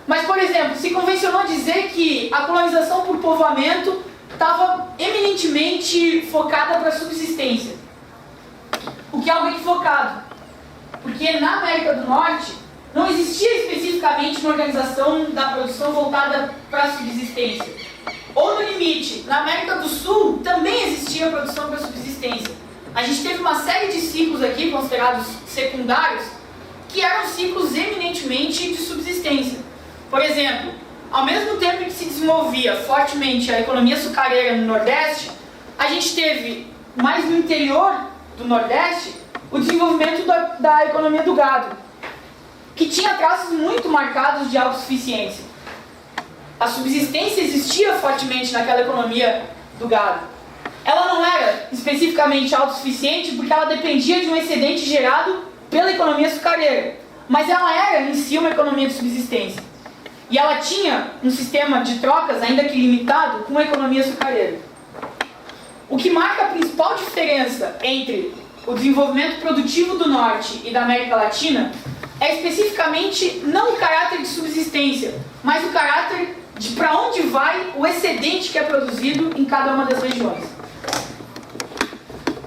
A: Mas, por exemplo, se convencionou dizer que a colonização por povoamento estava eminentemente focada para a subsistência. O que é algo equivocado. Porque na América do Norte não existia especificamente uma organização da produção voltada para a subsistência. Ou no limite, na América do Sul também existia produção para subsistência. A gente teve uma série de ciclos aqui, considerados secundários, que eram ciclos eminentemente de subsistência. Por exemplo, ao mesmo tempo que se desenvolvia fortemente a economia açucareira no Nordeste, a gente teve, mais no interior do Nordeste, o desenvolvimento da economia do gado, que tinha traços muito marcados de autossuficiência. A subsistência existia fortemente naquela economia do gado. Ela não era especificamente autossuficiente porque ela dependia de um excedente gerado pela economia açucareira, mas ela era em si uma economia de subsistência. E ela tinha um sistema de trocas, ainda que limitado, com a economia açucareira. O que marca a principal diferença entre o desenvolvimento produtivo do Norte e da América Latina é especificamente não o caráter de subsistência, mas o caráter de para onde vai o excedente que é produzido em cada uma das regiões.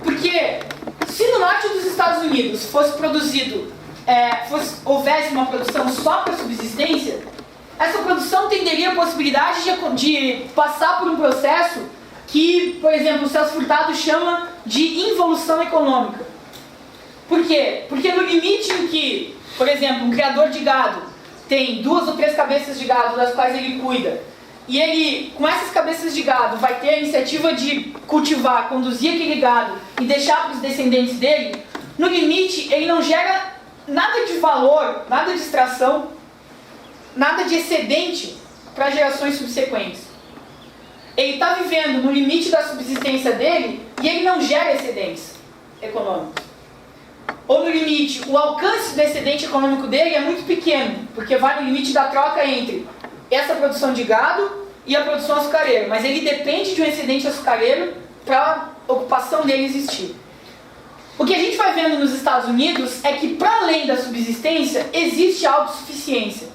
A: Porque se no norte dos Estados Unidos fosse produzido, houvesse uma produção só para subsistência, essa produção tenderia a possibilidade de passar por um processo que, por exemplo, o Celso Furtado chama de involução econômica. Por quê? Porque no limite em que, por exemplo, um criador de gado tem 2 ou 3 cabeças de gado das quais ele cuida, e ele, com essas cabeças de gado, vai ter a iniciativa de cultivar, conduzir aquele gado e deixar para os descendentes dele, no limite ele não gera nada de valor, nada de extração, nada de excedente para gerações subsequentes. Ele está vivendo no limite da subsistência dele e ele não gera excedentes econômicos. ou no limite, o alcance do excedente econômico dele é muito pequeno, porque vai no limite da troca entre essa produção de gado e a produção açucareira, mas ele depende de um excedente açucareiro para a ocupação dele existir. O que a gente vai vendo nos Estados Unidos é que, para além da subsistência, existe a autossuficiência.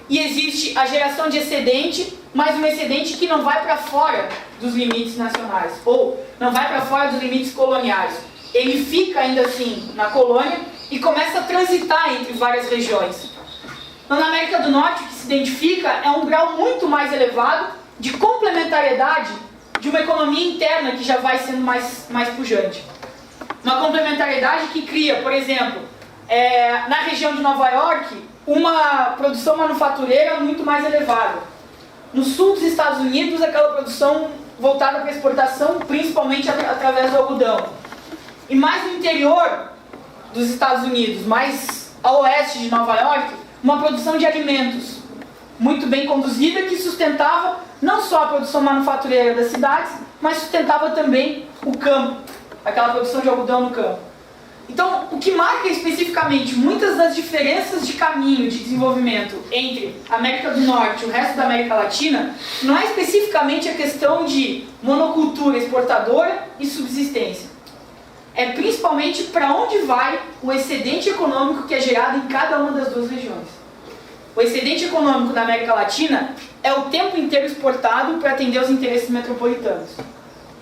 A: E existe a geração de excedente, mas um excedente que não vai para fora dos limites nacionais, ou não vai para fora dos limites coloniais. Ele fica ainda assim na colônia e começa a transitar entre várias regiões. Então, na América do Norte, o que se identifica é um grau muito mais elevado de complementariedade de uma economia interna que já vai sendo mais pujante. Uma complementariedade que cria, por exemplo, na região de Nova York, uma produção manufatureira muito mais elevada. No sul dos Estados Unidos, aquela produção voltada para exportação, principalmente através do algodão. E mais no interior dos Estados Unidos, mais a oeste de Nova York, uma produção de alimentos muito bem conduzida que sustentava não só a produção manufatureira das cidades, mas sustentava também o campo, aquela produção de algodão no campo. Então, o que marca especificamente muitas das diferenças de caminho de desenvolvimento entre a América do Norte e o resto da América Latina não é especificamente a questão de monocultura exportadora e subsistência. É principalmente para onde vai o excedente econômico que é gerado em cada uma das duas regiões. O excedente econômico da América Latina é o tempo inteiro exportado para atender os interesses metropolitanos.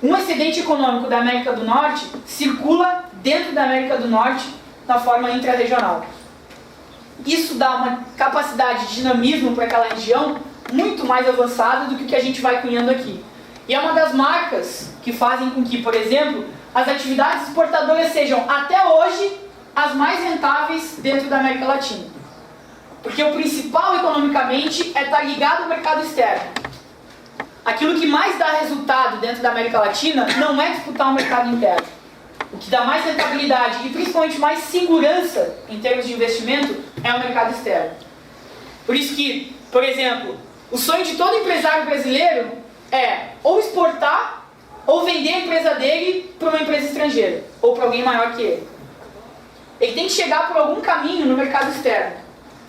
A: Um excedente econômico da América do Norte circula dentro da América do Norte na forma intra-regional. Isso dá uma capacidade de dinamismo para aquela região muito mais avançada do que o que a gente vai cunhando aqui. E é uma das marcas que fazem com que, por exemplo, as atividades exportadoras sejam, até hoje, as mais rentáveis dentro da América Latina. Porque o principal, economicamente, é estar ligado ao mercado externo. Aquilo que mais dá resultado dentro da América Latina não é disputar o mercado interno. O que dá mais rentabilidade e principalmente mais segurança em termos de investimento é o mercado externo. Por isso que, por exemplo, o sonho de todo empresário brasileiro é ou exportar ou vender a empresa dele para uma empresa estrangeira ou para alguém maior que ele. Ele tem que chegar por algum caminho no mercado externo.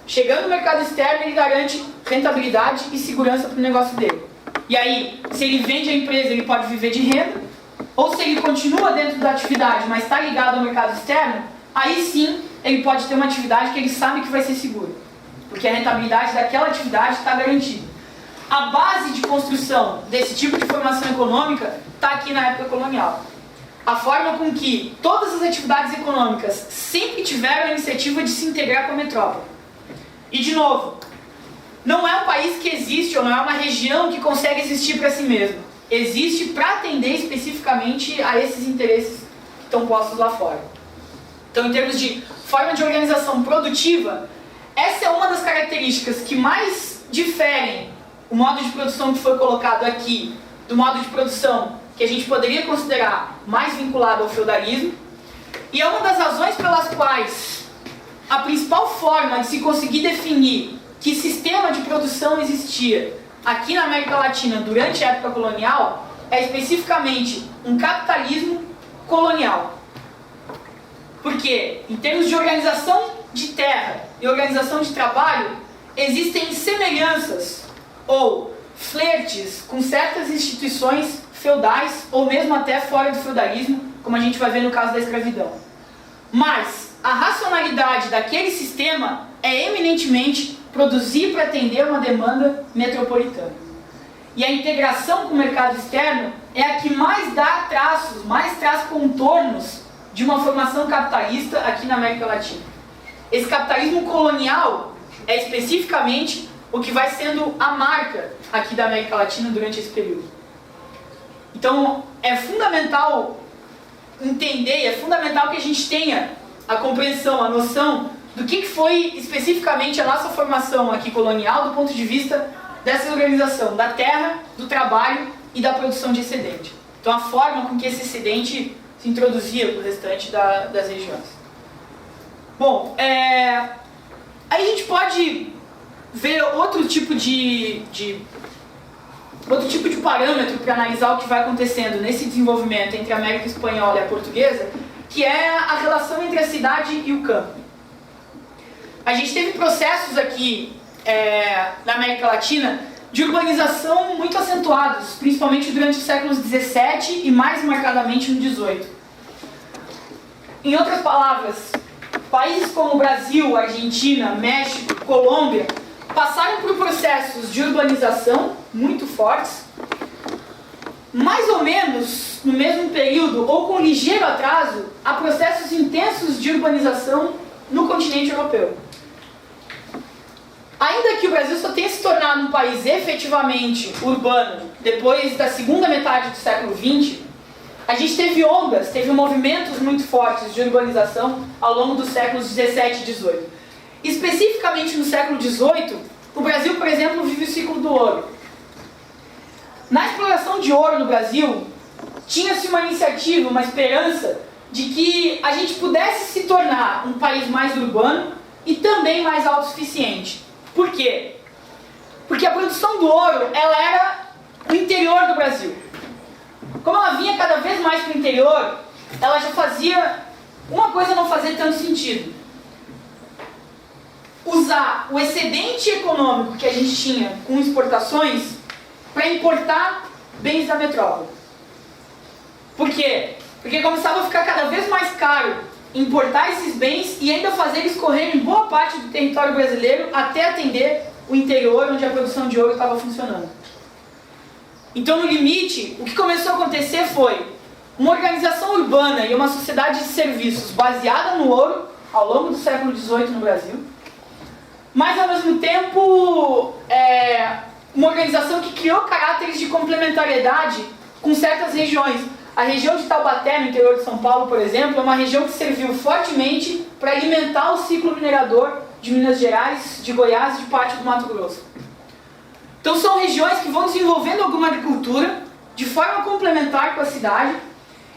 A: Chegando no mercado externo, ele garante rentabilidade e segurança para o negócio dele. E aí, se ele vende a empresa, ele pode viver de renda, ou se ele continua dentro da atividade, mas está ligado ao mercado externo, aí sim ele pode ter uma atividade que ele sabe que vai ser segura, porque a rentabilidade daquela atividade está garantida. A base de construção desse tipo de formação econômica está aqui na época colonial. A forma com que todas as atividades econômicas sempre tiveram a iniciativa de se integrar com a metrópole. E de novo, não é um país que existe, ou não é uma região que consegue existir para si mesmo. Existe para atender especificamente a esses interesses que estão postos lá fora. Então, em termos de forma de organização produtiva, essa é uma das características que mais diferem o modo de produção que foi colocado aqui do modo de produção que a gente poderia considerar mais vinculado ao feudalismo. E é uma das razões pelas quais a principal forma de se conseguir definir que sistema de produção existia aqui na América Latina durante a época colonial é especificamente um capitalismo colonial. Porque, em termos de organização de terra e organização de trabalho, existem semelhanças ou flertes com certas instituições feudais ou mesmo até fora do feudalismo, como a gente vai ver no caso da escravidão. Mas a racionalidade daquele sistema é eminentemente produzir para atender uma demanda metropolitana. E a integração com o mercado externo é a que mais dá traços, mais traz contornos de uma formação capitalista aqui na América Latina. Esse capitalismo colonial é especificamente o que vai sendo a marca aqui da América Latina durante esse período. Então, é fundamental entender, é fundamental que a gente tenha a compreensão, a noção do que foi especificamente a nossa formação aqui colonial do ponto de vista dessa organização da terra, do trabalho e da produção de excedente. Então, a forma com que esse excedente se introduzia para o restante das regiões. Bom, aí a gente pode ver outro tipo de parâmetro para analisar o que vai acontecendo nesse desenvolvimento entre a América Espanhola e a Portuguesa, que é a relação entre a cidade e o campo. A gente teve processos aqui na América Latina de urbanização muito acentuados, principalmente durante os séculos XVII e mais marcadamente no XVIII. Em outras palavras, países como Brasil, Argentina, México, Colômbia passaram por processos de urbanização muito fortes, mais ou menos no mesmo período ou com ligeiro atraso a processos intensos de urbanização no continente europeu. Ainda que o Brasil só tenha se tornado um país efetivamente urbano depois da segunda metade do século XX, a gente teve movimentos muito fortes de urbanização ao longo dos séculos XVII e XVIII. Especificamente no século XVIII, o Brasil, por exemplo, vive o ciclo do ouro. Na exploração de ouro no Brasil, tinha-se uma iniciativa, uma esperança de que a gente pudesse se tornar um país mais urbano e também mais autossuficiente. Por quê? Porque a produção do ouro, ela era no interior do Brasil. Como ela vinha cada vez mais para o interior, ela já fazia uma coisa não fazer tanto sentido. Usar o excedente econômico que a gente tinha com exportações para importar bens da metrópole. Por quê? Porque começava a ficar cada vez mais caro importar esses bens e ainda fazer eles correrem boa parte do território brasileiro até atender o interior onde a produção de ouro estava funcionando. Então, no limite, o que começou a acontecer foi uma organização urbana e uma sociedade de serviços baseada no ouro ao longo do século XVIII no Brasil, mas ao mesmo tempo uma organização que criou caráteres de complementariedade com certas regiões. A região de Taubaté, no interior de São Paulo, por exemplo, é uma região que serviu fortemente para alimentar o ciclo minerador de Minas Gerais, de Goiás e de parte do Mato Grosso. Então são regiões que vão desenvolvendo alguma agricultura de forma complementar com a cidade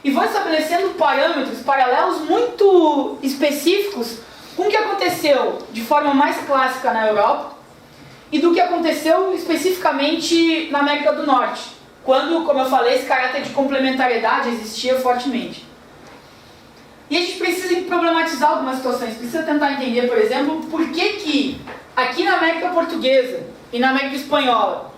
A: e vão estabelecendo parâmetros, paralelos muito específicos com o que aconteceu de forma mais clássica na Europa e do que aconteceu especificamente na América do Norte, quando, como eu falei, esse caráter de complementariedade existia fortemente. E a gente precisa problematizar algumas situações, precisa tentar entender, por exemplo, por que aqui na América Portuguesa e na América Espanhola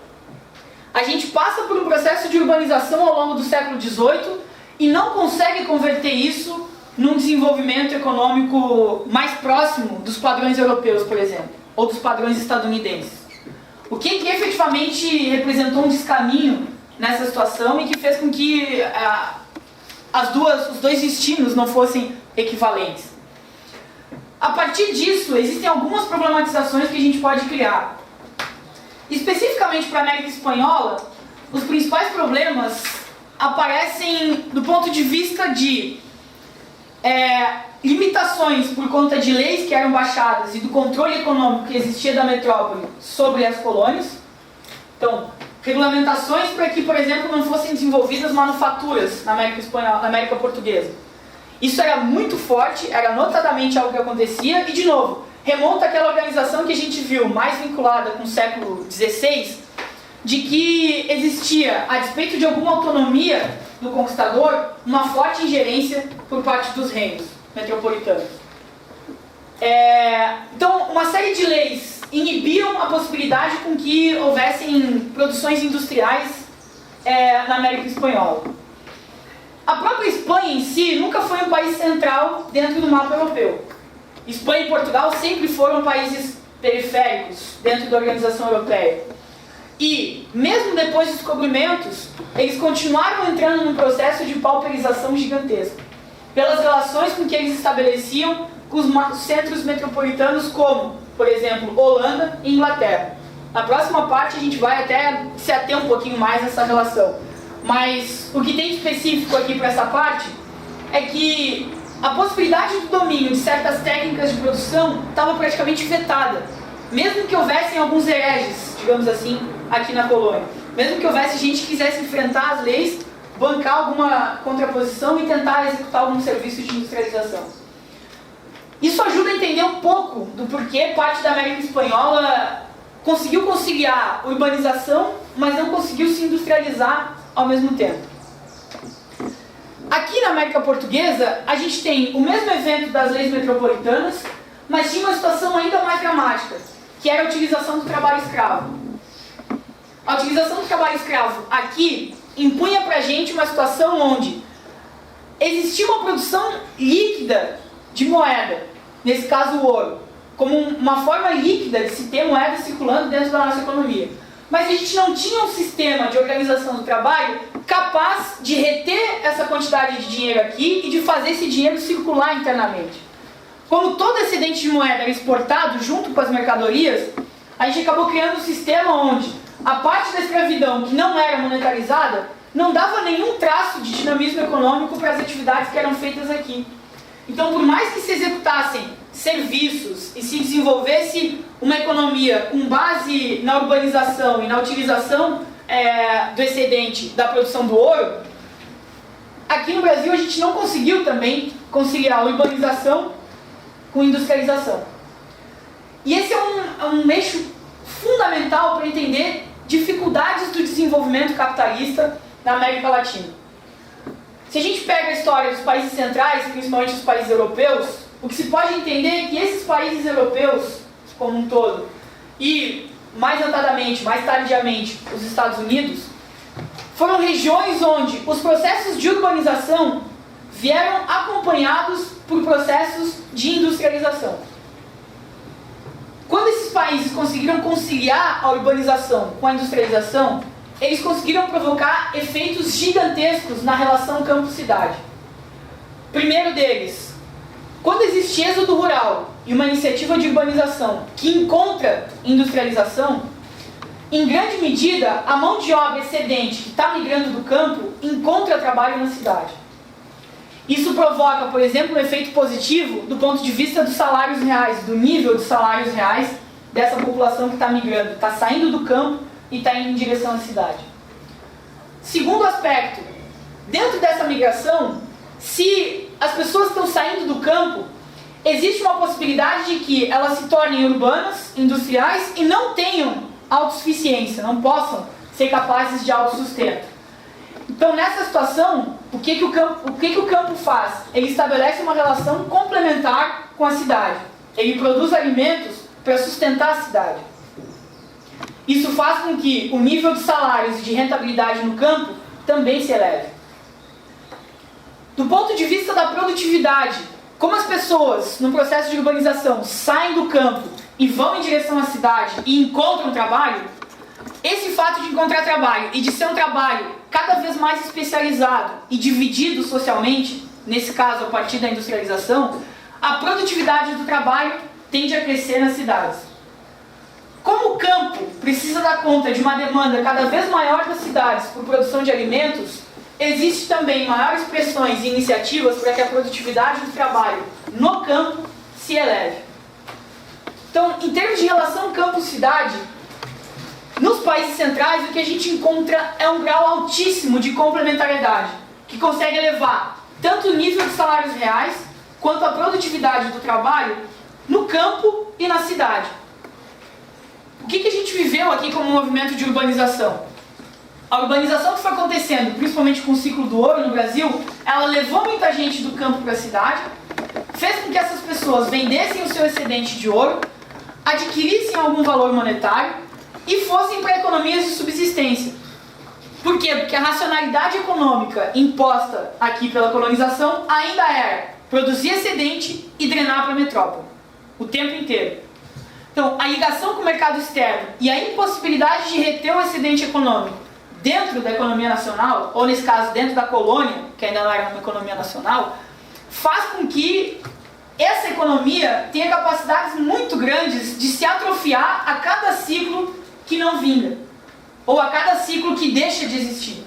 A: a gente passa por um processo de urbanização ao longo do século XVIII e não consegue converter isso num desenvolvimento econômico mais próximo dos padrões europeus, por exemplo, ou dos padrões estadunidenses. O que efetivamente representou um descaminho nessa situação e que fez com que os dois destinos não fossem equivalentes. A partir disso, existem algumas problematizações que a gente pode criar. Especificamente para a América Espanhola, os principais problemas aparecem do ponto de vista de limitações por conta de leis que eram baixadas e do controle econômico que existia da metrópole sobre as colônias. Então, regulamentações para que, por exemplo, não fossem desenvolvidas manufaturas na América Espanhola, na América Portuguesa. Isso era muito forte, era notadamente algo que acontecia e, de novo, remonta àquela organização que a gente viu mais vinculada com o século XVI, de que existia, a despeito de alguma autonomia do conquistador, uma forte ingerência por parte dos reinos metropolitanos. Então, uma série de leis inibiam a possibilidade com que houvessem produções industriais na América Espanhola. A própria Espanha em si nunca foi um país central dentro do mapa europeu. Espanha e Portugal sempre foram países periféricos dentro da organização europeia. E, mesmo depois dos descobrimentos, eles continuaram entrando num processo de pauperização gigantesca, pelas relações com que eles estabeleciam com os centros metropolitanos como, por exemplo, Holanda e Inglaterra. Na próxima parte a gente vai até se ater um pouquinho mais nessa relação. Mas o que tem de específico aqui para essa parte é que a possibilidade do domínio de certas técnicas de produção estava praticamente vetada. Mesmo que houvessem alguns hereges, digamos assim, aqui na colônia. Mesmo que houvesse gente que quisesse enfrentar as leis, bancar alguma contraposição e tentar executar algum serviço de industrialização. Isso ajuda a entender um pouco do porquê parte da América Espanhola conseguiu conciliar urbanização, mas não conseguiu se industrializar ao mesmo tempo. Aqui na América Portuguesa, a gente tem o mesmo evento das leis metropolitanas, mas tinha uma situação ainda mais dramática, que era a utilização do trabalho escravo. A utilização do trabalho escravo aqui impunha pra gente uma situação onde existia uma produção líquida de moeda, nesse caso o ouro, como uma forma líquida de se ter moeda circulando dentro da nossa economia. Mas a gente não tinha um sistema de organização do trabalho capaz de reter essa quantidade de dinheiro aqui e de fazer esse dinheiro circular internamente. Como todo excedente de moeda era exportado junto com as mercadorias, a gente acabou criando um sistema onde a parte da escravidão que não era monetarizada não dava nenhum traço de dinamismo econômico para as atividades que eram feitas aqui. Então, por mais que se executassem serviços e se desenvolvesse uma economia com base na urbanização e na utilização do excedente da produção do ouro, aqui no Brasil a gente não conseguiu também conciliar a urbanização com industrialização. E esse é um eixo fundamental para entender dificuldades do desenvolvimento capitalista na América Latina. Se a gente pega a história dos países centrais, principalmente os países europeus, o que se pode entender é que esses países europeus, como um todo, e mais notadamente, mais tardiamente, os Estados Unidos, foram regiões onde os processos de urbanização vieram acompanhados por processos de industrialização. Quando esses países conseguiram conciliar a urbanização com a industrialização, eles conseguiram provocar efeitos gigantescos na relação campo-cidade. Primeiro deles, quando existe êxodo rural e uma iniciativa de urbanização que encontra industrialização, em grande medida, a mão de obra excedente que está migrando do campo encontra trabalho na cidade. Isso provoca, por exemplo, um efeito positivo do ponto de vista dos salários reais, do nível dos salários reais dessa população que está migrando, está saindo do campo e está indo em direção à cidade. Segundo aspecto, dentro dessa migração, se as pessoas estão saindo do campo, existe uma possibilidade de que elas se tornem urbanas, industriais e não tenham autossuficiência, não possam ser capazes de autossustento. Então, nessa situação, o que o campo faz? Ele estabelece uma relação complementar com a cidade. Ele produz alimentos para sustentar a cidade. Isso faz com que o nível de salários e de rentabilidade no campo também se eleve. Do ponto de vista da produtividade, como as pessoas, no processo de urbanização, saem do campo e vão em direção à cidade e encontram trabalho, esse fato de encontrar trabalho e de ser um trabalho cada vez mais especializado e dividido socialmente, nesse caso a partir da industrialização, a produtividade do trabalho tende a crescer nas cidades. Como o campo precisa dar conta de uma demanda cada vez maior das cidades por produção de alimentos, existe também maiores pressões e iniciativas para que a produtividade do trabalho no campo se eleve. Então, em termos de relação campo-cidade, nos países centrais o que a gente encontra é um grau altíssimo de complementariedade, que consegue elevar tanto o nível de salários reais, quanto a produtividade do trabalho no campo e na cidade. O que a gente viveu aqui como movimento de urbanização? A urbanização que foi acontecendo, principalmente com o ciclo do ouro no Brasil, ela levou muita gente do campo para a cidade, fez com que essas pessoas vendessem o seu excedente de ouro, adquirissem algum valor monetário e fossem para economias de subsistência. Por quê? Porque a racionalidade econômica imposta aqui pela colonização ainda era produzir excedente e drenar para a metrópole, o tempo inteiro. Então, a ligação com o mercado externo e a impossibilidade de reter o excedente econômico dentro da economia nacional, ou nesse caso dentro da colônia, que ainda não era uma economia nacional, faz com que essa economia tenha capacidades muito grandes de se atrofiar a cada ciclo que não vinga, ou a cada ciclo que deixa de existir.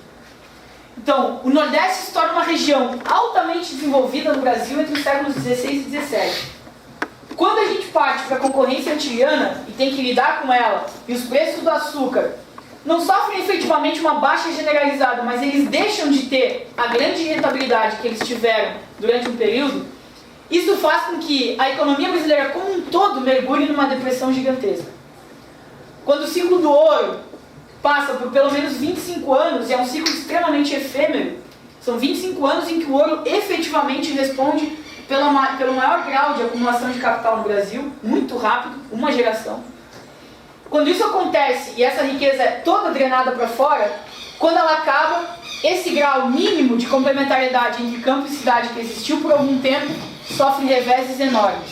A: Então, o Nordeste se torna uma região altamente desenvolvida no Brasil entre os séculos XVI e XVII. Quando a gente parte para a concorrência antiliana e tem que lidar com ela, e os preços do açúcar não sofrem efetivamente uma baixa generalizada, mas eles deixam de ter a grande rentabilidade que eles tiveram durante um período, isso faz com que a economia brasileira como um todo mergulhe numa depressão gigantesca. Quando o ciclo do ouro passa por pelo menos 25 anos, e é um ciclo extremamente efêmero, São 25 anos em que o ouro efetivamente responde pelo maior grau de acumulação de capital no Brasil, muito rápido, uma geração. Quando isso acontece e essa riqueza é toda drenada para fora, quando ela acaba, esse grau mínimo de complementariedade entre campo e cidade que existiu por algum tempo sofre reveses enormes.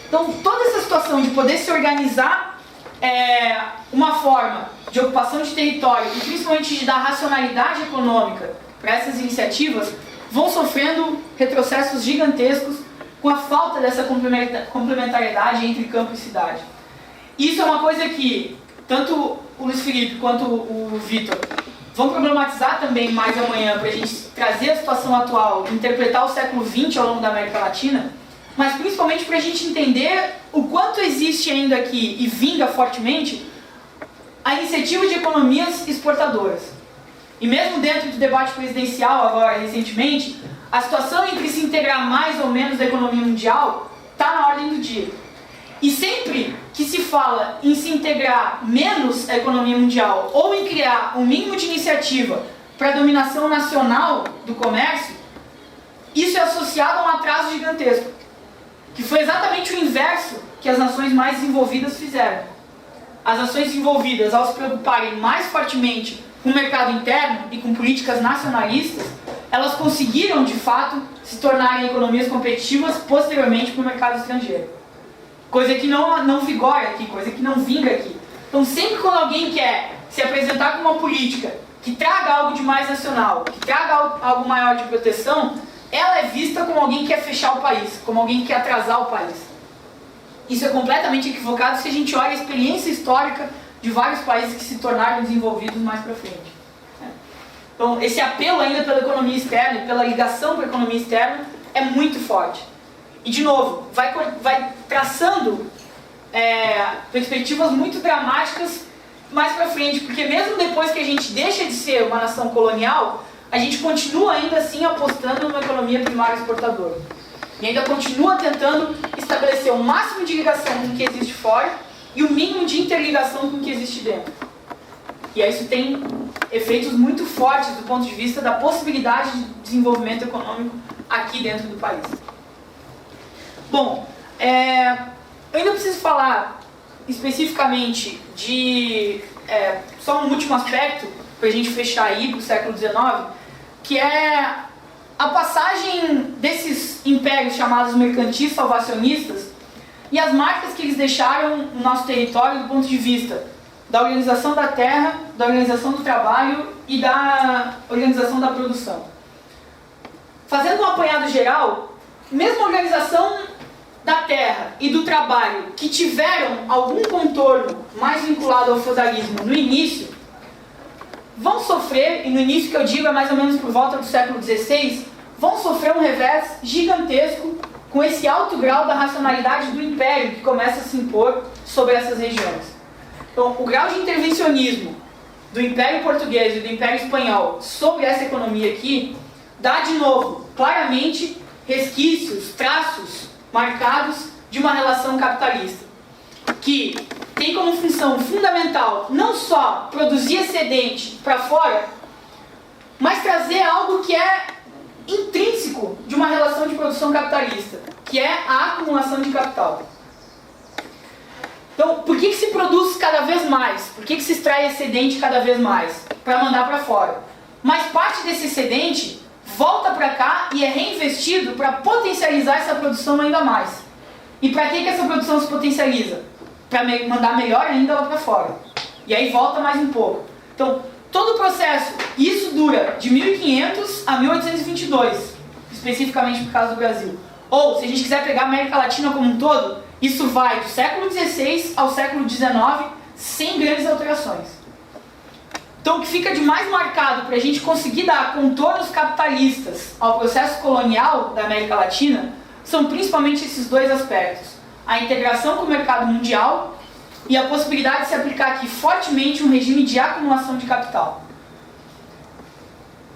A: Então, toda essa situação de poder se organizar uma forma de ocupação de território e principalmente de dar racionalidade econômica para essas iniciativas vão sofrendo retrocessos gigantescos com a falta dessa complementariedade entre campo e cidade. Isso é uma coisa que tanto o Luiz Felipe quanto o Vitor vão problematizar também mais amanhã para a gente trazer a situação atual, interpretar o século XX ao longo da América Latina, mas principalmente para a gente entender o quanto existe ainda aqui e vinga fortemente a iniciativa de economias exportadoras. E mesmo dentro do debate presidencial agora recentemente, a situação entre se integrar mais ou menos da economia mundial está na ordem do dia. E sempre que se fala em se integrar menos à economia mundial ou em criar um mínimo de iniciativa para a dominação nacional do comércio, isso é associado a um atraso gigantesco, que foi exatamente o inverso que as nações mais desenvolvidas fizeram. As nações desenvolvidas, ao se preocuparem mais fortemente com o mercado interno e com políticas nacionalistas, elas conseguiram, de fato, se tornarem economias competitivas posteriormente para o mercado estrangeiro. Coisa que não vigora aqui, coisa que não vinga aqui. Então, sempre quando alguém quer se apresentar com uma política que traga algo de mais nacional, que traga algo maior de proteção, ela é vista como alguém que quer fechar o país, como alguém que quer atrasar o país. Isso é completamente equivocado se a gente olha a experiência histórica de vários países que se tornaram desenvolvidos mais para frente. Então, esse apelo ainda pela economia externa e pela ligação com a economia externa é muito forte. E, de novo, vai traçando perspectivas muito dramáticas mais para frente, porque mesmo depois que a gente deixa de ser uma nação colonial, a gente continua ainda assim apostando numa economia primária exportadora. E ainda continua tentando estabelecer o máximo de ligação com o que existe fora e o mínimo de interligação com o que existe dentro. E aí isso tem efeitos muito fortes do ponto de vista da possibilidade de desenvolvimento econômico aqui dentro do país. Bom, eu ainda preciso falar especificamente de só um último aspecto, para a gente fechar aí para o século XIX, que é a passagem desses impérios chamados mercantis salvacionistas e as marcas que eles deixaram no nosso território do ponto de vista da organização da terra, da organização do trabalho e da organização da produção. Fazendo um apanhado geral, mesmo a organização da terra e do trabalho que tiveram algum contorno mais vinculado ao feudalismo no início, vão sofrer, e no início que eu digo é mais ou menos por volta do século XVI, vão sofrer um revés gigantesco com esse alto grau da racionalidade do império que começa a se impor sobre essas regiões. Então, o grau de intervencionismo do Império Português e do Império Espanhol sobre essa economia aqui dá, de novo, claramente resquícios, traços marcados de uma relação capitalista, que tem como função fundamental não só produzir excedente para fora, mas trazer algo que é intrínseco de uma relação de produção capitalista, que é a acumulação de capital. Então, por que se produz cada vez mais? Por que se extrai excedente cada vez mais? Para mandar para fora. Mas parte desse excedente volta para cá e é reinvestido para potencializar essa produção ainda mais. E para que essa produção se potencializa? Para mandar melhor ainda lá para fora. E aí volta mais um pouco. Então, todo o processo, isso dura de 1500 a 1822, especificamente por causa do Brasil. Ou, se a gente quiser pegar a América Latina como um todo, isso vai do século XVI ao século XIX, sem grandes alterações. Então, o que fica de mais marcado para a gente conseguir dar contornos capitalistas ao processo colonial da América Latina são principalmente esses dois aspectos. A integração com o mercado mundial e a possibilidade de se aplicar aqui fortemente um regime de acumulação de capital.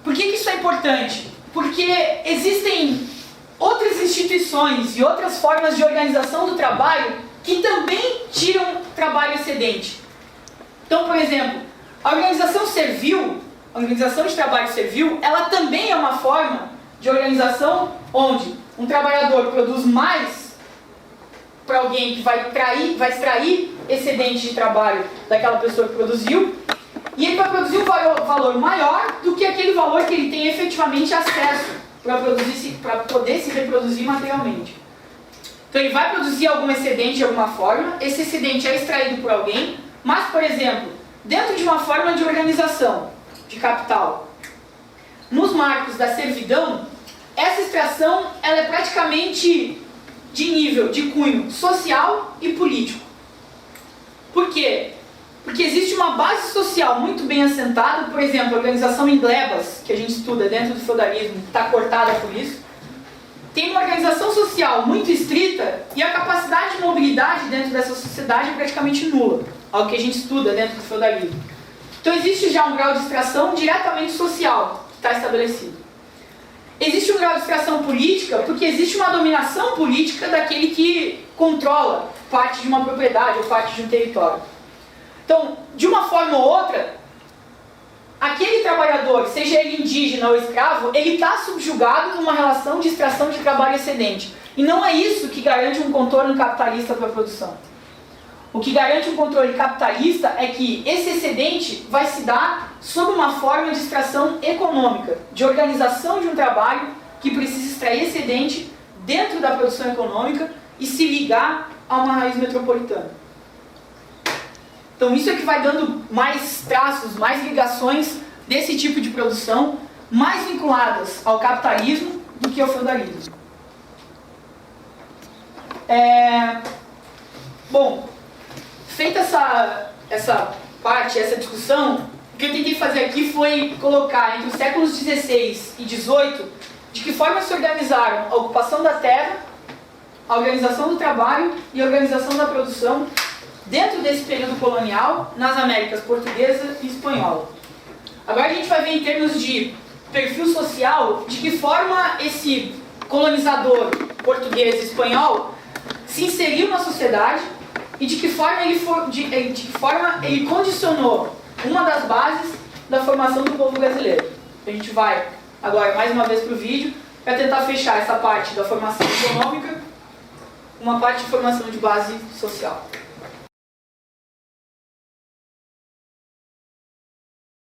A: Por que isso é importante? Porque existem outras instituições e outras formas de organização do trabalho que também tiram trabalho excedente. Então, por exemplo, a organização servil a organização de trabalho servil, ela também é uma forma de organização onde um trabalhador produz mais para alguém que vai extrair excedente de trabalho daquela pessoa que produziu, e ele vai produzir um valor maior do que aquele valor que ele tem efetivamente acesso para poder se reproduzir materialmente. Então ele vai produzir algum excedente de alguma forma, esse excedente é extraído por alguém, mas, por exemplo, dentro de uma forma de organização de capital, nos marcos da servidão, essa extração ela é praticamente de nível, de cunho social e político. Por quê? Porque existe uma base social muito bem assentada, por exemplo, a organização em glebas, que a gente estuda dentro do feudalismo, está cortada por isso. Tem uma organização social muito estrita e a capacidade de mobilidade dentro dessa sociedade é praticamente nula, algo que a gente estuda dentro do feudalismo. Então existe já um grau de extração diretamente social que está estabelecido. Existe um grau de extração política porque existe uma dominação política daquele que controla parte de uma propriedade ou parte de um território. Então, de uma forma ou outra, aquele trabalhador, seja ele indígena ou escravo, ele está subjugado numa relação de extração de trabalho excedente. E não é isso que garante um controle capitalista para a produção. O que garante um controle capitalista é que esse excedente vai se dar sob uma forma de extração econômica, de organização de um trabalho que precisa extrair excedente dentro da produção econômica e se ligar a uma raiz metropolitana. Então isso é que vai dando mais traços, mais ligações desse tipo de produção, mais vinculadas ao capitalismo do que ao feudalismo. Bom, feita essa parte, essa discussão, o que eu tentei fazer aqui foi colocar entre os séculos XVI e XVIII de que forma se organizaram a ocupação da terra, a organização do trabalho e a organização da produção dentro desse período colonial nas Américas portuguesa e espanhola. Agora a gente vai ver em termos de perfil social de que forma esse colonizador português e espanhol se inseriu na sociedade e de que forma ele condicionou uma das bases da formação do povo brasileiro. A gente vai agora mais uma vez para o vídeo para tentar fechar essa parte da formação econômica, uma parte de formação de base social.